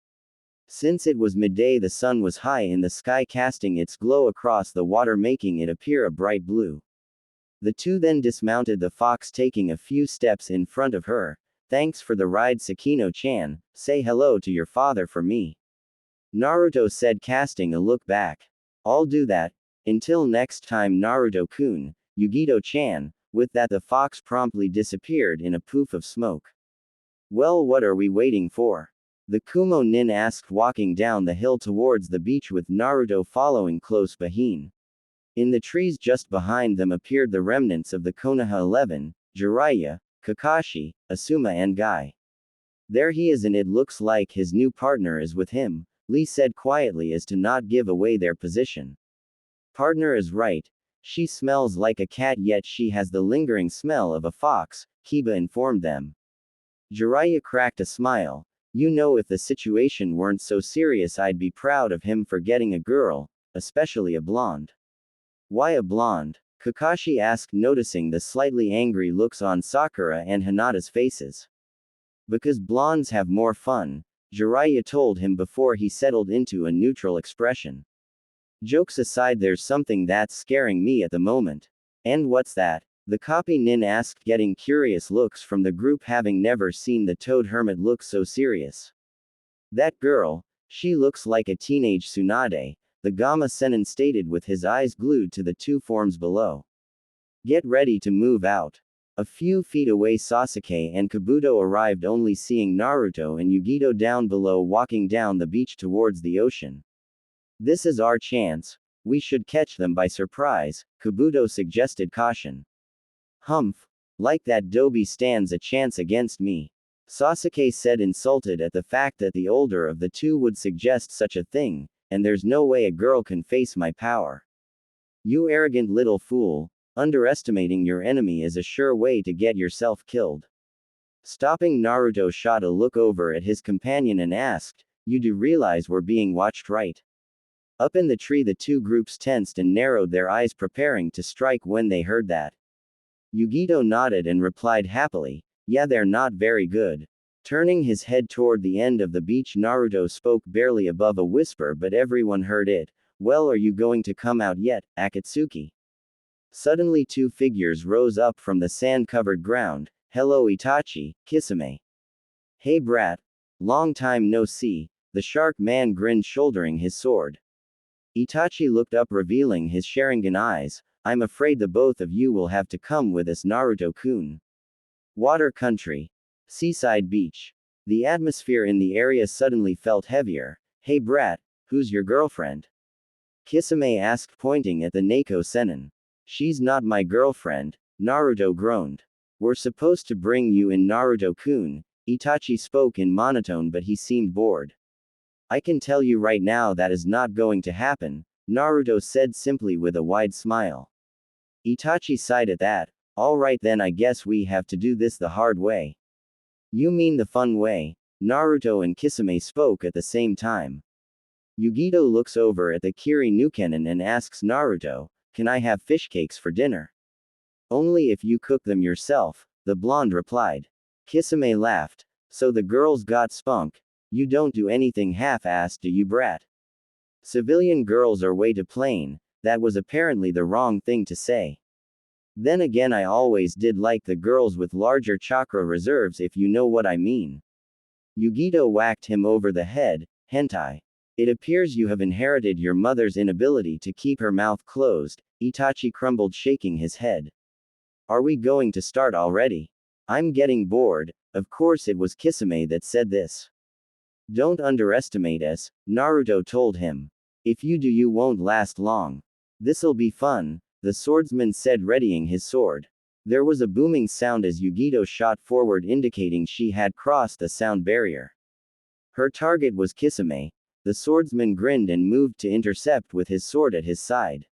Since it was midday, the sun was high in the sky, casting its glow across the water, making it appear a bright blue. The two then dismounted the fox, taking a few steps in front of her. Thanks for the ride, Sakino-chan. Say hello to your father for me. Naruto said, casting a look back. I'll do that. Until next time, Naruto-kun. Yugito-chan. With that, the fox promptly disappeared in a poof of smoke. Well, what are we waiting for? The Kumo nin asked, walking down the hill towards the beach with Naruto following close behind. In the trees just behind them appeared the remnants of the Konoha 11, Jiraiya, Kakashi, Asuma and Guy. There he is, and it looks like his new partner is with him, Lee said quietly as to not give away their position. Partner is right. She smells like a cat, yet she has the lingering smell of a fox, Kiba informed them. Jiraiya cracked a smile. You know, if the situation weren't so serious, I'd be proud of him for getting a girl, especially a blonde. Why a blonde? Kakashi asked, noticing the slightly angry looks on Sakura and Hinata's faces. Because blondes have more fun, Jiraiya told him before he settled into a neutral expression. Jokes aside, there's something that's scaring me at the moment. And what's that? The copy nin asked, getting curious looks from the group, having never seen the Toad Hermit look so serious. That girl, she looks like a teenage Tsunade, the Gamma Senin stated with his eyes glued to the 2 forms below. Get ready to move out. A few feet away, Sasuke and Kabuto arrived, only seeing Naruto and Yugito down below walking down the beach towards the ocean. This is our chance. We should catch them by surprise, Kabuto suggested, caution. Humph. Like that Dobi stands a chance against me. Sasuke said, insulted at the fact that the older of the two would suggest such a thing, and there's no way a girl can face my power. You arrogant little fool. Underestimating your enemy is a sure way to get yourself killed. Stopping, Naruto shot a look over at his companion and asked, you do realize we're being watched, right? Up in the tree, the two groups tensed and narrowed their eyes, preparing to strike when they heard that. Yugito nodded and replied happily, yeah, they're not very good. Turning his head toward the end of the beach, Naruto spoke barely above a whisper, but everyone heard it. Well, are you going to come out yet, Akatsuki? Suddenly 2 figures rose up from the sand-covered ground. Hello Itachi, Kisame. Hey brat. Long time no see. The shark man grinned, shouldering his sword. Itachi looked up, revealing his Sharingan eyes. I'm afraid the both of you will have to come with us, Naruto-kun. Water country. Seaside beach. The atmosphere in the area suddenly felt heavier. Hey brat, who's your girlfriend? Kisame asked, pointing at the Neko Sennin. She's not my girlfriend, Naruto groaned. We're supposed to bring you in, Naruto-kun. Itachi spoke in monotone, but he seemed bored. I can tell you right now that is not going to happen, Naruto said simply with a wide smile. Itachi sighed at that. Alright then, I guess we have to do this the hard way. You mean the fun way? Naruto and Kisame spoke at the same time. Yugito looks over at the Kiri Nukenin and asks Naruto, can I have fish cakes for dinner? Only if you cook them yourself, the blonde replied. Kisame laughed. So the girls got spunk. You don't do anything half-assed, do you, brat? Civilian girls are way too plain. That was apparently the wrong thing to say. Then again, I always did like the girls with larger chakra reserves, if you know what I mean. Yugito whacked him over the head. Hentai. It appears you have inherited your mother's inability to keep her mouth closed, Itachi crumbled, shaking his head. Are we going to start already? I'm getting bored. Of course it was Kisame that said this. Don't underestimate us, Naruto told him. If you do, you won't last long. This'll be fun, the swordsman said, readying his sword. There was a booming sound as Yugito shot forward, indicating she had crossed the sound barrier. Her target was Kisame. The swordsman grinned and moved to intercept with his sword at his side.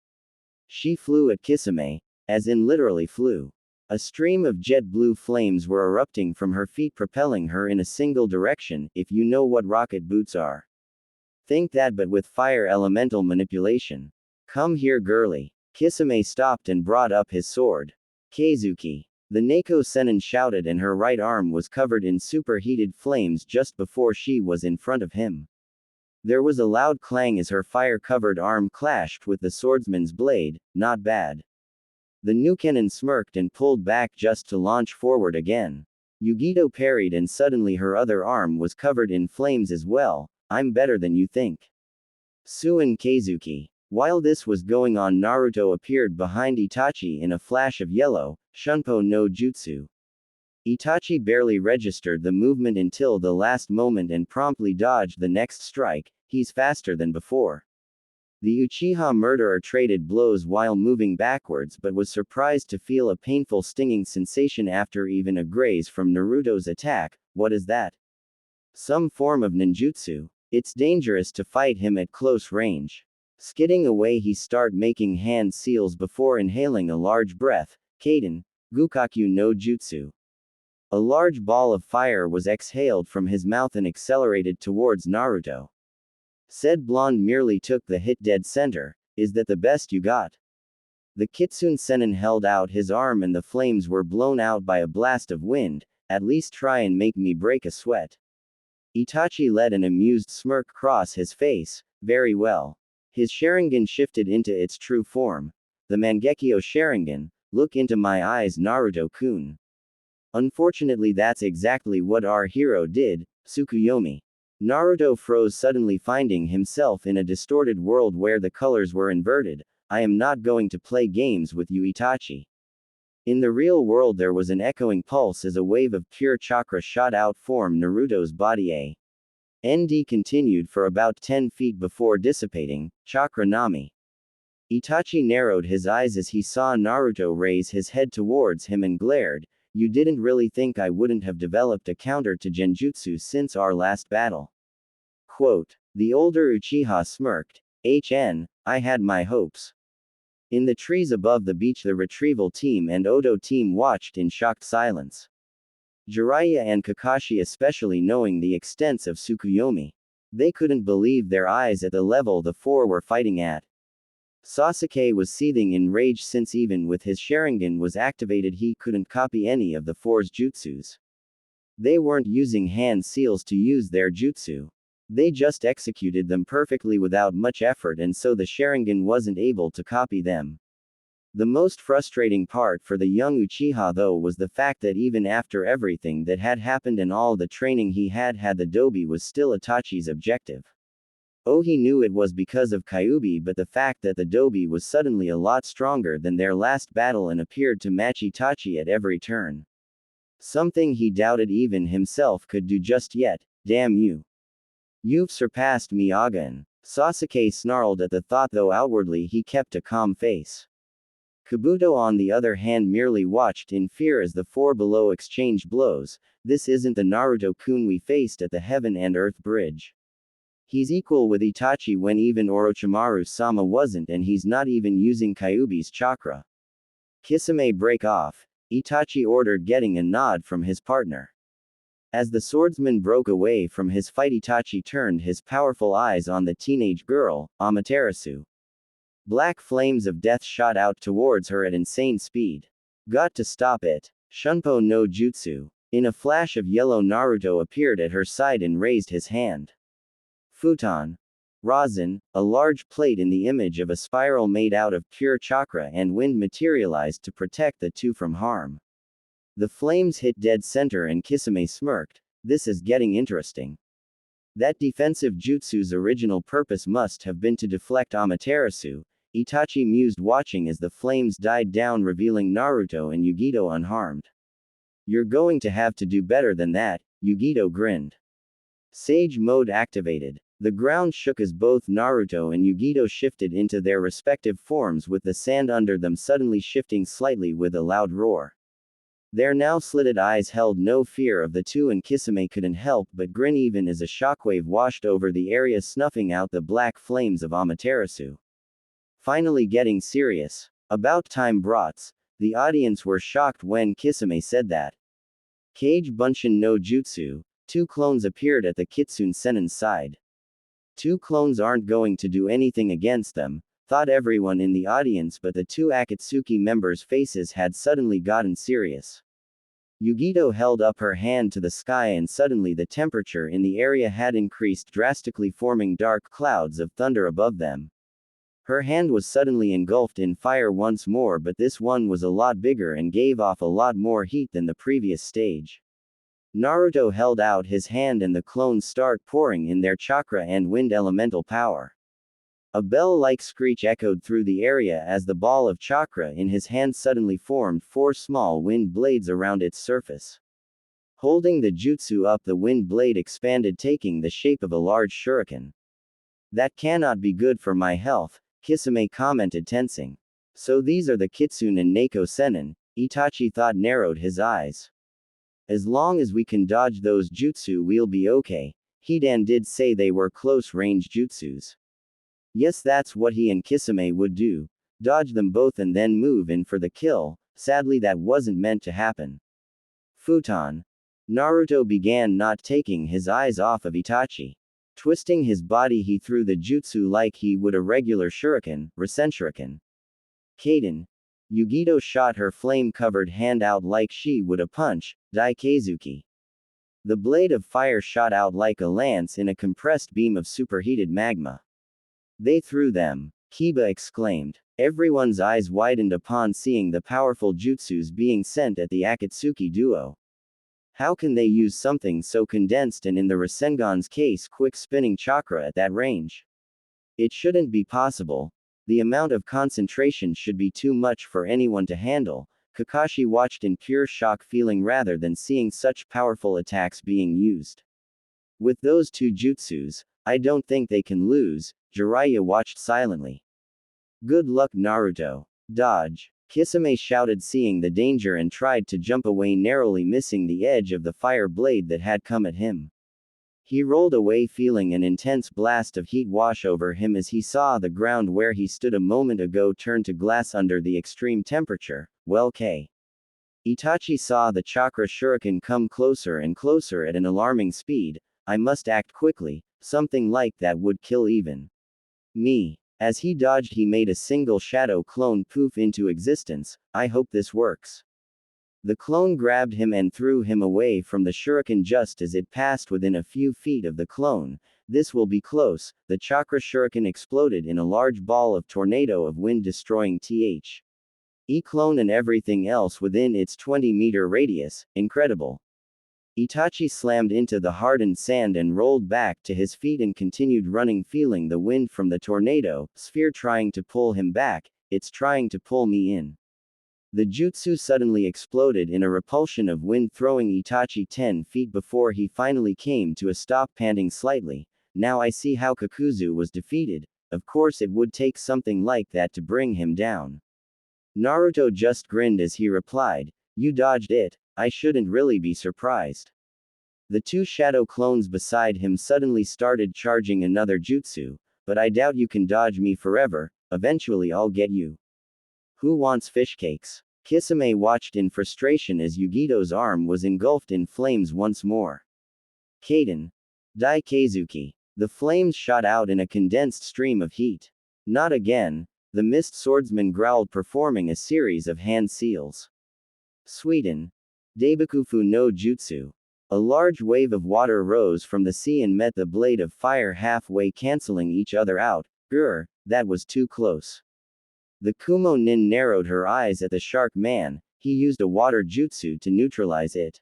She flew at Kisame, as in literally flew. A stream of jet blue flames were erupting from her feet, propelling her in a single direction, if you know what rocket boots are. Think that, but with fire elemental manipulation. Come here, girly. Kisame stopped and brought up his sword. Keizuki. The Neko Sennin shouted, and her right arm was covered in superheated flames just before she was in front of him. There was a loud clang as her fire-covered arm clashed with the swordsman's blade. Not bad. The Nukenin smirked and pulled back just to launch forward again. Yugito parried, and suddenly her other arm was covered in flames as well. I'm better than you think. Suin Keizuki. While this was going on, Naruto appeared behind Itachi in a flash of yellow, Shunpo no Jutsu. Itachi barely registered the movement until the last moment and promptly dodged the next strike. He's faster than before. The Uchiha murderer traded blows while moving backwards, but was surprised to feel a painful stinging sensation after even a graze from Naruto's attack. What is that? Some form of ninjutsu. It's dangerous to fight him at close range. Skidding away, he started making hand seals before inhaling a large breath. Kaden, Gukakyu no Jutsu. A large ball of fire was exhaled from his mouth and accelerated towards Naruto. Said blonde merely took the hit dead center. Is that the best you got? The Kitsune Sennin held out his arm and the flames were blown out by a blast of wind. At least try and make me break a sweat. Itachi let an amused smirk cross his face. Very well. His Sharingan shifted into its true form. The Mangekyo Sharingan. Look into my eyes, Naruto-kun. Unfortunately, that's exactly what our hero did, Tsukuyomi. Naruto froze suddenly, finding himself in a distorted world where the colors were inverted. I am not going to play games with you, Itachi. In the real world, there was an echoing pulse as a wave of pure chakra shot out from Naruto's body. ND continued for about 10 feet before dissipating. Chakra Nami. Itachi narrowed his eyes as he saw Naruto raise his head towards him and glared. You didn't really think I wouldn't have developed a counter to genjutsu since our last battle? Quote. The older Uchiha smirked. I had my hopes. In the trees above the beach, the retrieval team and Odo team watched in shocked silence. Jiraiya and Kakashi especially, knowing the extents of Tsukuyomi. They couldn't believe their eyes at the level the four were fighting at. Sasuke was seething in rage since even with his Sharingan was activated, he couldn't copy any of the four's jutsus. They weren't using hand seals to use their jutsu. They just executed them perfectly without much effort, and so the Sharingan wasn't able to copy them. The most frustrating part for the young Uchiha though was the fact that even after everything that had happened and all the training he had had, the Dobi was still Itachi's objective. Oh, he knew it was because of Kyuubi, but the fact that the Dobi was suddenly a lot stronger than their last battle and appeared to match Itachi at every turn. Something he doubted even himself could do just yet. Damn you. You've surpassed me, Again. Sasuke snarled at the thought, though outwardly he kept a calm face. Kabuto on the other hand merely watched in fear as the four below exchanged blows. This isn't the Naruto-kun we faced at the Heaven and Earth Bridge. He's equal with Itachi when even Orochimaru-sama wasn't, and he's not even using Kyuubi's chakra. Kisame, break off, Itachi ordered, getting a nod from his partner. As the swordsman broke away from his fight, Itachi turned his powerful eyes on the teenage girl, Amaterasu. Black flames of death shot out towards her at insane speed. Got to stop it. Shunpo no Jutsu. In a flash of yellow, Naruto appeared at her side and raised his hand. Futon. Rosin, a large plate in the image of a spiral made out of pure chakra and wind, materialized to protect the two from harm. The flames hit dead center and Kisame smirked. This is getting interesting. That defensive jutsu's original purpose must have been to deflect Amaterasu, Itachi mused, watching as the flames died down, revealing Naruto and Yugito unharmed. You're going to have to do better than that, Yugito grinned. Sage mode activated. The ground shook as both Naruto and Yugito shifted into their respective forms, with the sand under them suddenly shifting slightly with a loud roar. Their now slitted eyes held no fear of the two, and Kisame couldn't help but grin even as a shockwave washed over the area, snuffing out the black flames of Amaterasu. Finally getting serious. About time, brats. The audience were shocked when Kisame said that. Kage Bunshin no Jutsu. Two clones appeared at the Kitsune Sennin's side. Two clones aren't going to do anything against them, thought everyone in the audience, but the two Akatsuki members' faces had suddenly gotten serious. Yugito held up her hand to the sky and suddenly the temperature in the area had increased drastically, forming dark clouds of thunder above them. Her hand was suddenly engulfed in fire once more, but this one was a lot bigger and gave off a lot more heat than the previous stage. Naruto held out his hand and the clones start pouring in their chakra and wind elemental power. A bell-like screech echoed through the area as the ball of chakra in his hand suddenly formed four small wind blades around its surface. Holding the jutsu up, the wind blade expanded, taking the shape of a large shuriken. That cannot be good for my health, Kisame commented, tensing. So these are the Kitsune and Neko Sennin, Itachi thought, narrowed his eyes. As long as we can dodge those jutsu, we'll be okay. Hidan did say they were close-range jutsus. Yes, that's what he and Kisame would do. Dodge them both and then move in for the kill. Sadly, that wasn't meant to happen. Futon. Naruto began, not taking his eyes off of Itachi. Twisting his body, he threw the jutsu like he would a regular shuriken, Rasenshuriken. Kaden. Yugito shot her flame-covered hand out like she would a punch, Daikezuki. The blade of fire shot out like a lance in a compressed beam of superheated magma. They threw them, Kiba exclaimed. Everyone's eyes widened upon seeing the powerful jutsus being sent at the Akatsuki duo. How can they use something so condensed and, in the Rasengan's case, quick-spinning chakra at that range? It shouldn't be possible. The amount of concentration should be too much for anyone to handle. Kakashi watched in pure shock, feeling rather than seeing such powerful attacks being used. With those two jutsus, I don't think they can lose. Jiraiya watched silently. Good luck, Naruto. Dodge. Kisame shouted, seeing the danger, and tried to jump away, narrowly missing the edge of the fire blade that had come at him. He rolled away, feeling an intense blast of heat wash over him as he saw the ground where he stood a moment ago turn to glass under the extreme temperature. Well, Itachi saw the chakra shuriken come closer and closer at an alarming speed. I must act quickly. Something like that would kill even me. As he dodged, he made a single shadow clone poof into existence. I hope this works. The clone grabbed him and threw him away from the shuriken just as it passed within a few feet of the clone. This will be close. The chakra shuriken exploded in a large ball of tornado of wind, destroying Th. E-clone and everything else within its 20-meter radius, incredible. Itachi slammed into the hardened sand and rolled back to his feet and continued running, feeling the wind from the tornado sphere trying to pull him back. It's trying to pull me in. The jutsu suddenly exploded in a repulsion of wind, throwing Itachi 10 feet before he finally came to a stop, panting slightly. Now I see how Kakuzu was defeated. Of course it would take something like that to bring him down. Naruto just grinned as he replied, "You dodged it. I shouldn't really be surprised." The two shadow clones beside him suddenly started charging another jutsu, but I doubt you can dodge me forever. Eventually I'll get you. Who wants fish cakes? Kisame watched in frustration as Yugito's arm was engulfed in flames once more. Kaden. Dai Keizuki. The flames shot out in a condensed stream of heat. Not again, the mist swordsman growled, performing a series of hand seals. Sweden. Daibakufu no Jutsu. A large wave of water rose from the sea and met the blade of fire halfway, canceling each other out. Grr, that was too close. The Kumo Nin narrowed her eyes at the shark man. He used a water jutsu to neutralize it.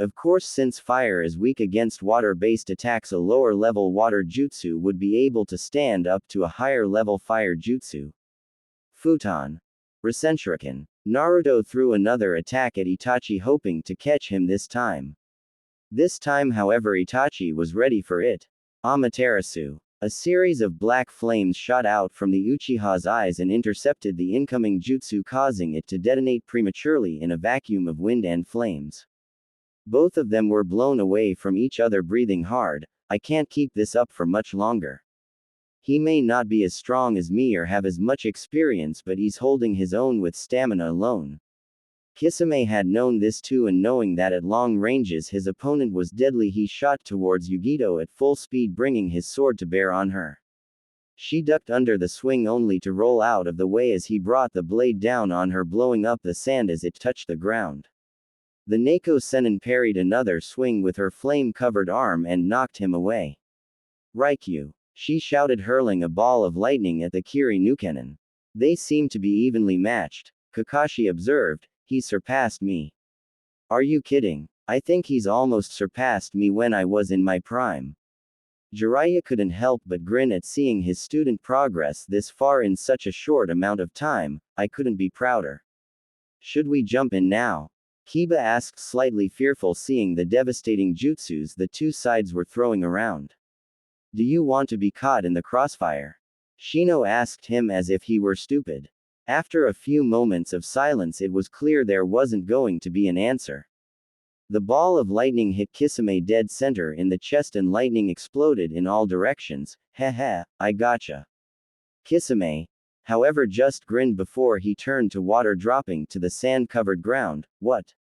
Of course, since fire is weak against water-based attacks, a lower-level water jutsu would be able to stand up to a higher-level fire jutsu. Futon. Rasenshuriken. Naruto threw another attack at Itachi, hoping to catch him this time. This time, however, Itachi was ready for it. Amaterasu. A series of black flames shot out from the Uchiha's eyes and intercepted the incoming jutsu, causing it to detonate prematurely in a vacuum of wind and flames. Both of them were blown away from each other, breathing hard. I can't keep this up for much longer. He may not be as strong as me or have as much experience, but he's holding his own with stamina alone. Kisame had known this too, and knowing that at long ranges his opponent was deadly, he shot towards Yugito at full speed, bringing his sword to bear on her. She ducked under the swing only to roll out of the way as he brought the blade down on her, blowing up the sand as it touched the ground. The Neko Senin parried another swing with her flame-covered arm and knocked him away. Raikyu. She shouted, hurling a ball of lightning at the Kiri Nukenin. They seem to be evenly matched. Kakashi observed, "He surpassed me." Are you kidding? I think he's almost surpassed me when I was in my prime. Jiraiya couldn't help but grin at seeing his student progress this far in such a short amount of time. I couldn't be prouder. Should we jump in now? Kiba asked, slightly fearful, seeing the devastating jutsus the two sides were throwing around. Do you want to be caught in the crossfire? Shino asked him as if he were stupid. After a few moments of silence, it was clear there wasn't going to be an answer. The ball of lightning hit Kisame dead center in the chest and lightning exploded in all directions. Heh, I gotcha. Kisame, however, just grinned before he turned to water, dropping to the sand-covered ground. What?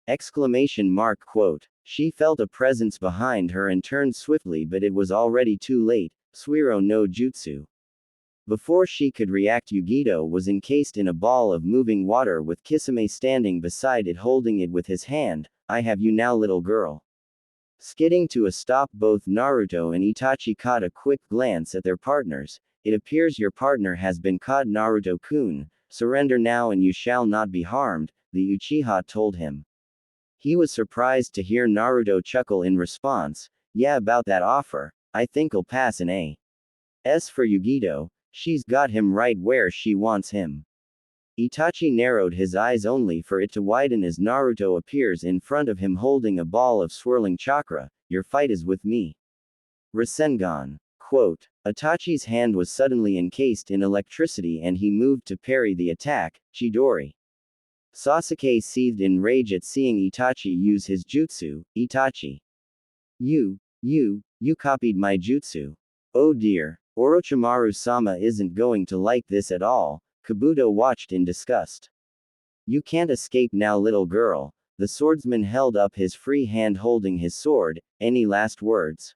Exclamation mark quote. She felt a presence behind her and turned swiftly, but it was already too late. Suiro no Jutsu. Before she could react, Yugito was encased in a ball of moving water with Kisame standing beside it, holding it with his hand. I have you now, little girl. Skidding to a stop, both Naruto and Itachi caught a quick glance at their partners. It appears your partner has been caught, Naruto-kun. Surrender now and you shall not be harmed, the Uchiha told him. He was surprised to hear Naruto chuckle in response. Yeah, about that offer, I think I'll pass an A. S for Yugito, she's got him right where she wants him. Itachi narrowed his eyes only for it to widen as Naruto appears in front of him holding a ball of swirling chakra. Your fight is with me. Rasengan. Quote. Itachi's hand was suddenly encased in electricity and he moved to parry the attack. Chidori. Sasuke seethed in rage at seeing Itachi use his jutsu. Itachi. You copied my jutsu. Oh dear, Orochimaru-sama isn't going to like this at all. Kabuto watched in disgust. You can't escape now, little girl. The swordsman held up his free hand holding his sword. Any last words?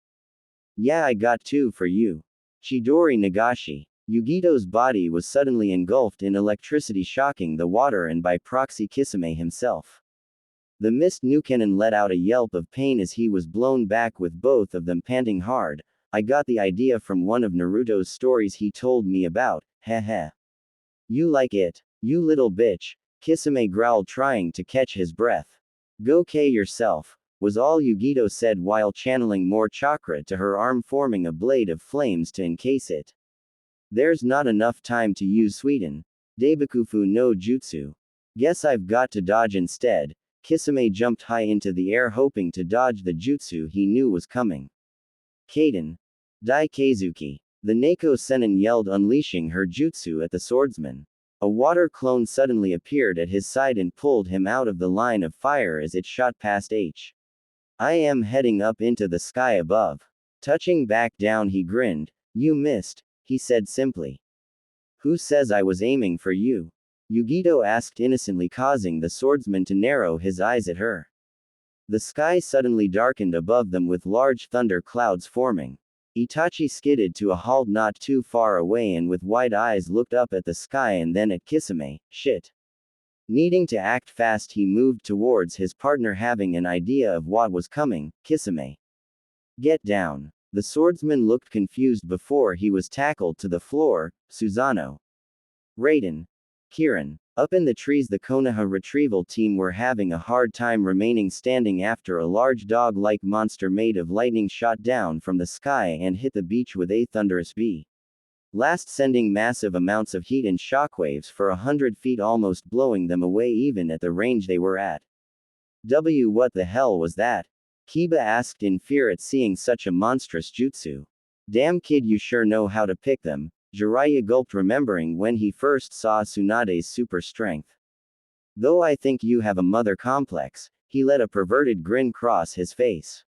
Yeah, I got two for you. Chidori Nagashi. Yugito's body was suddenly engulfed in electricity, shocking the water and by proxy Kisame himself. The mist Nukenin let out a yelp of pain as he was blown back, with both of them panting hard. I got the idea from one of Naruto's stories he told me about. Heh. You like it? You little bitch, Kisame growled, trying to catch his breath. Go K yourself, was all Yugito said while channeling more chakra to her arm, forming a blade of flames to encase it. There's not enough time to use Suiten. Daibikufu no Jutsu. Guess I've got to dodge instead. Kisame jumped high into the air, hoping to dodge the jutsu he knew was coming. Kaden. Dai Keizuki. The Neko Senin yelled, unleashing her jutsu at the swordsman. A water clone suddenly appeared at his side and pulled him out of the line of fire as it shot past H. I am heading up into the sky above. Touching back down, he grinned. You missed, he said simply. Who says I was aiming for you? Yugito asked innocently, causing the swordsman to narrow his eyes at her. The sky suddenly darkened above them with large thunder clouds forming. Itachi skidded to a halt not too far away and with wide eyes looked up at the sky and then at Kisame. Shit. Needing to act fast, he moved towards his partner, having an idea of what was coming. Kisame. Get down. The swordsman looked confused before he was tackled to the floor. Susano. Raiden. Kirin. Up in the trees, the Konoha retrieval team were having a hard time remaining standing after a large dog-like monster made of lightning shot down from the sky and hit the beach with a thunderous blast, sending massive amounts of heat and shockwaves for 100 feet, almost blowing them away even at the range they were at. What the hell was that? Kiba asked in fear at seeing such a monstrous jutsu. Damn kid, you sure know how to pick them. Jiraiya gulped, remembering when he first saw Tsunade's super strength. Though I think you have a mother complex, he let a perverted grin cross his face.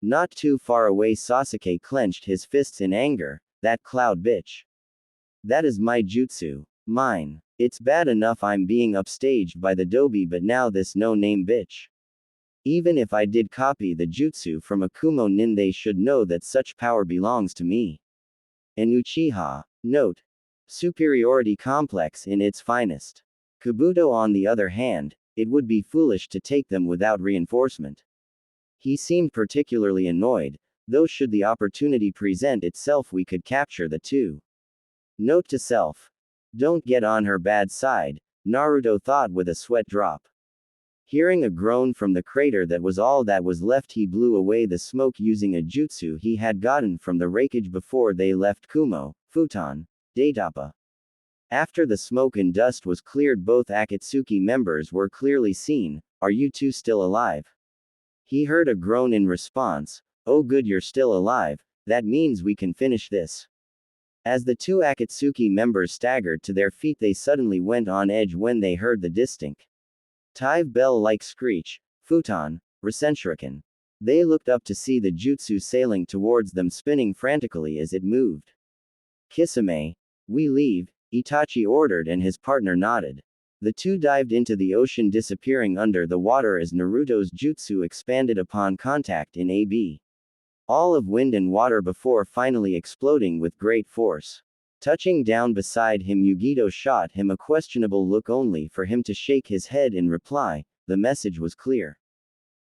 Not too far away, Sasuke clenched his fists in anger. That cloud bitch. That is my jutsu. Mine. It's bad enough I'm being upstaged by the Dobi, but now this no-name bitch. Even if I did copy the jutsu from a Kumo nin, they should know that such power belongs to me. An Uchiha. Note. Superiority complex in its finest. Kabuto, on the other hand, it would be foolish to take them without reinforcement. He seemed particularly annoyed, though should the opportunity present itself we could capture the two. Note to self. Don't get on her bad side, Naruto thought with a sweat drop. Hearing a groan from the crater that was all that was left, he blew away the smoke using a jutsu he had gotten from the wreckage before they left Kumo, Futon, Daitapa. After the smoke and dust was cleared, both Akatsuki members were clearly seen. Are you two still alive? He heard a groan in response. Oh good, you're still alive, that means we can finish this. As the two Akatsuki members staggered to their feet, they suddenly went on edge when they heard the distinct Tive bell-like screech. Futon, Rasenshuriken. They looked up to see the jutsu sailing towards them, spinning frantically as it moved. Kisame. We leave, Itachi ordered, and his partner nodded. The two dived into the ocean, disappearing under the water as Naruto's jutsu expanded upon contact in AB. All of wind and water before finally exploding with great force. Touching down beside him, Yugito shot him a questionable look only for him to shake his head in reply. The message was clear.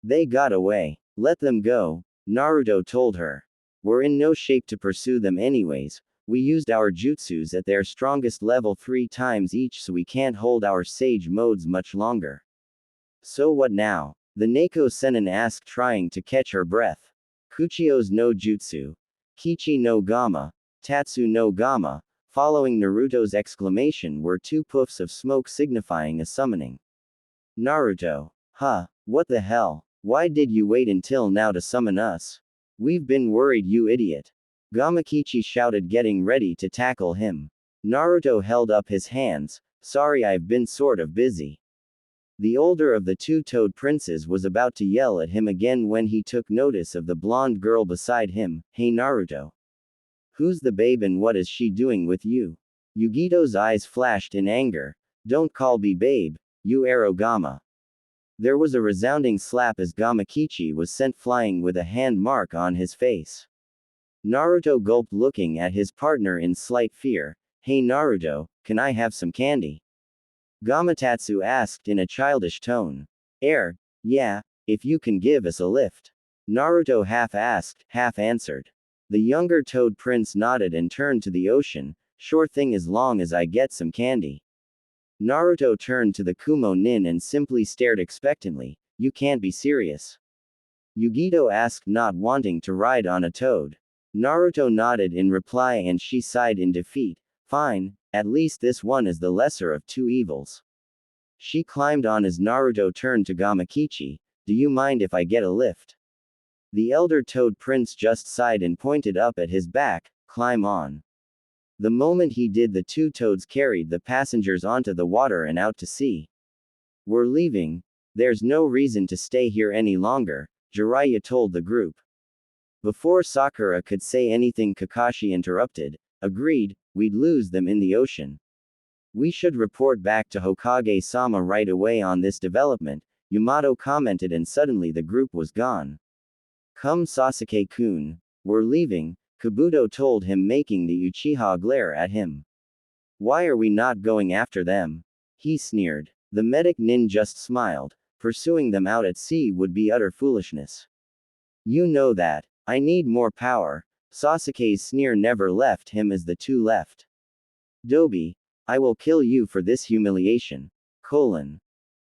They got away. Let them go, Naruto told her. We're in no shape to pursue them anyways. We used our jutsus at their strongest level 3 times each, so we can't hold our sage modes much longer. So what now? The Neko Senin asked, trying to catch her breath. Kuchio's no jutsu. Kichi no Gama. Tatsu no Gama. Following Naruto's exclamation were 2 puffs of smoke signifying a summoning. Naruto. Huh, what the hell? Why did you wait until now to summon us? We've been worried, you idiot. Gamakichi shouted, getting ready to tackle him. Naruto held up his hands. Sorry, I've been sort of busy. The older of the 2 toad princes was about to yell at him again when he took notice of the blonde girl beside him. Hey Naruto. Who's the babe and what is she doing with you? Yugito's eyes flashed in anger. Don't call me babe, you arrow Gama. There was a resounding slap as Gamakichi was sent flying with a hand mark on his face. Naruto gulped, looking at his partner in slight fear. Hey Naruto, can I have some candy? Gamatatsu asked in a childish tone. Yeah, if you can give us a lift. Naruto half asked, half answered. The younger toad prince nodded and turned to the ocean. Sure thing, as long as I get some candy. Naruto turned to the Kumo nin and simply stared expectantly. You can't be serious. Yugito asked, not wanting to ride on a toad. Naruto nodded in reply and she sighed in defeat. Fine, at least this one is the lesser of two evils. She climbed on as Naruto turned to Gamakichi. Do you mind if I get a lift? The elder toad prince just sighed and pointed up at his back. Climb on. The moment he did, the two toads carried the passengers onto the water and out to sea. We're leaving. There's no reason to stay here any longer, Jiraiya told the group. Before Sakura could say anything, Kakashi interrupted. Agreed, we'd lose them in the ocean. We should report back to Hokage-sama right away on this development, Yamato commented, and suddenly the group was gone. Come Sasuke-kun. We're leaving, Kabuto told him, making the Uchiha glare at him. Why are we not going after them? He sneered. The medic nin just smiled. Pursuing them out at sea would be utter foolishness. You know that. I need more power. Sasuke's sneer never left him as the two left. Dobi, I will kill you for this humiliation.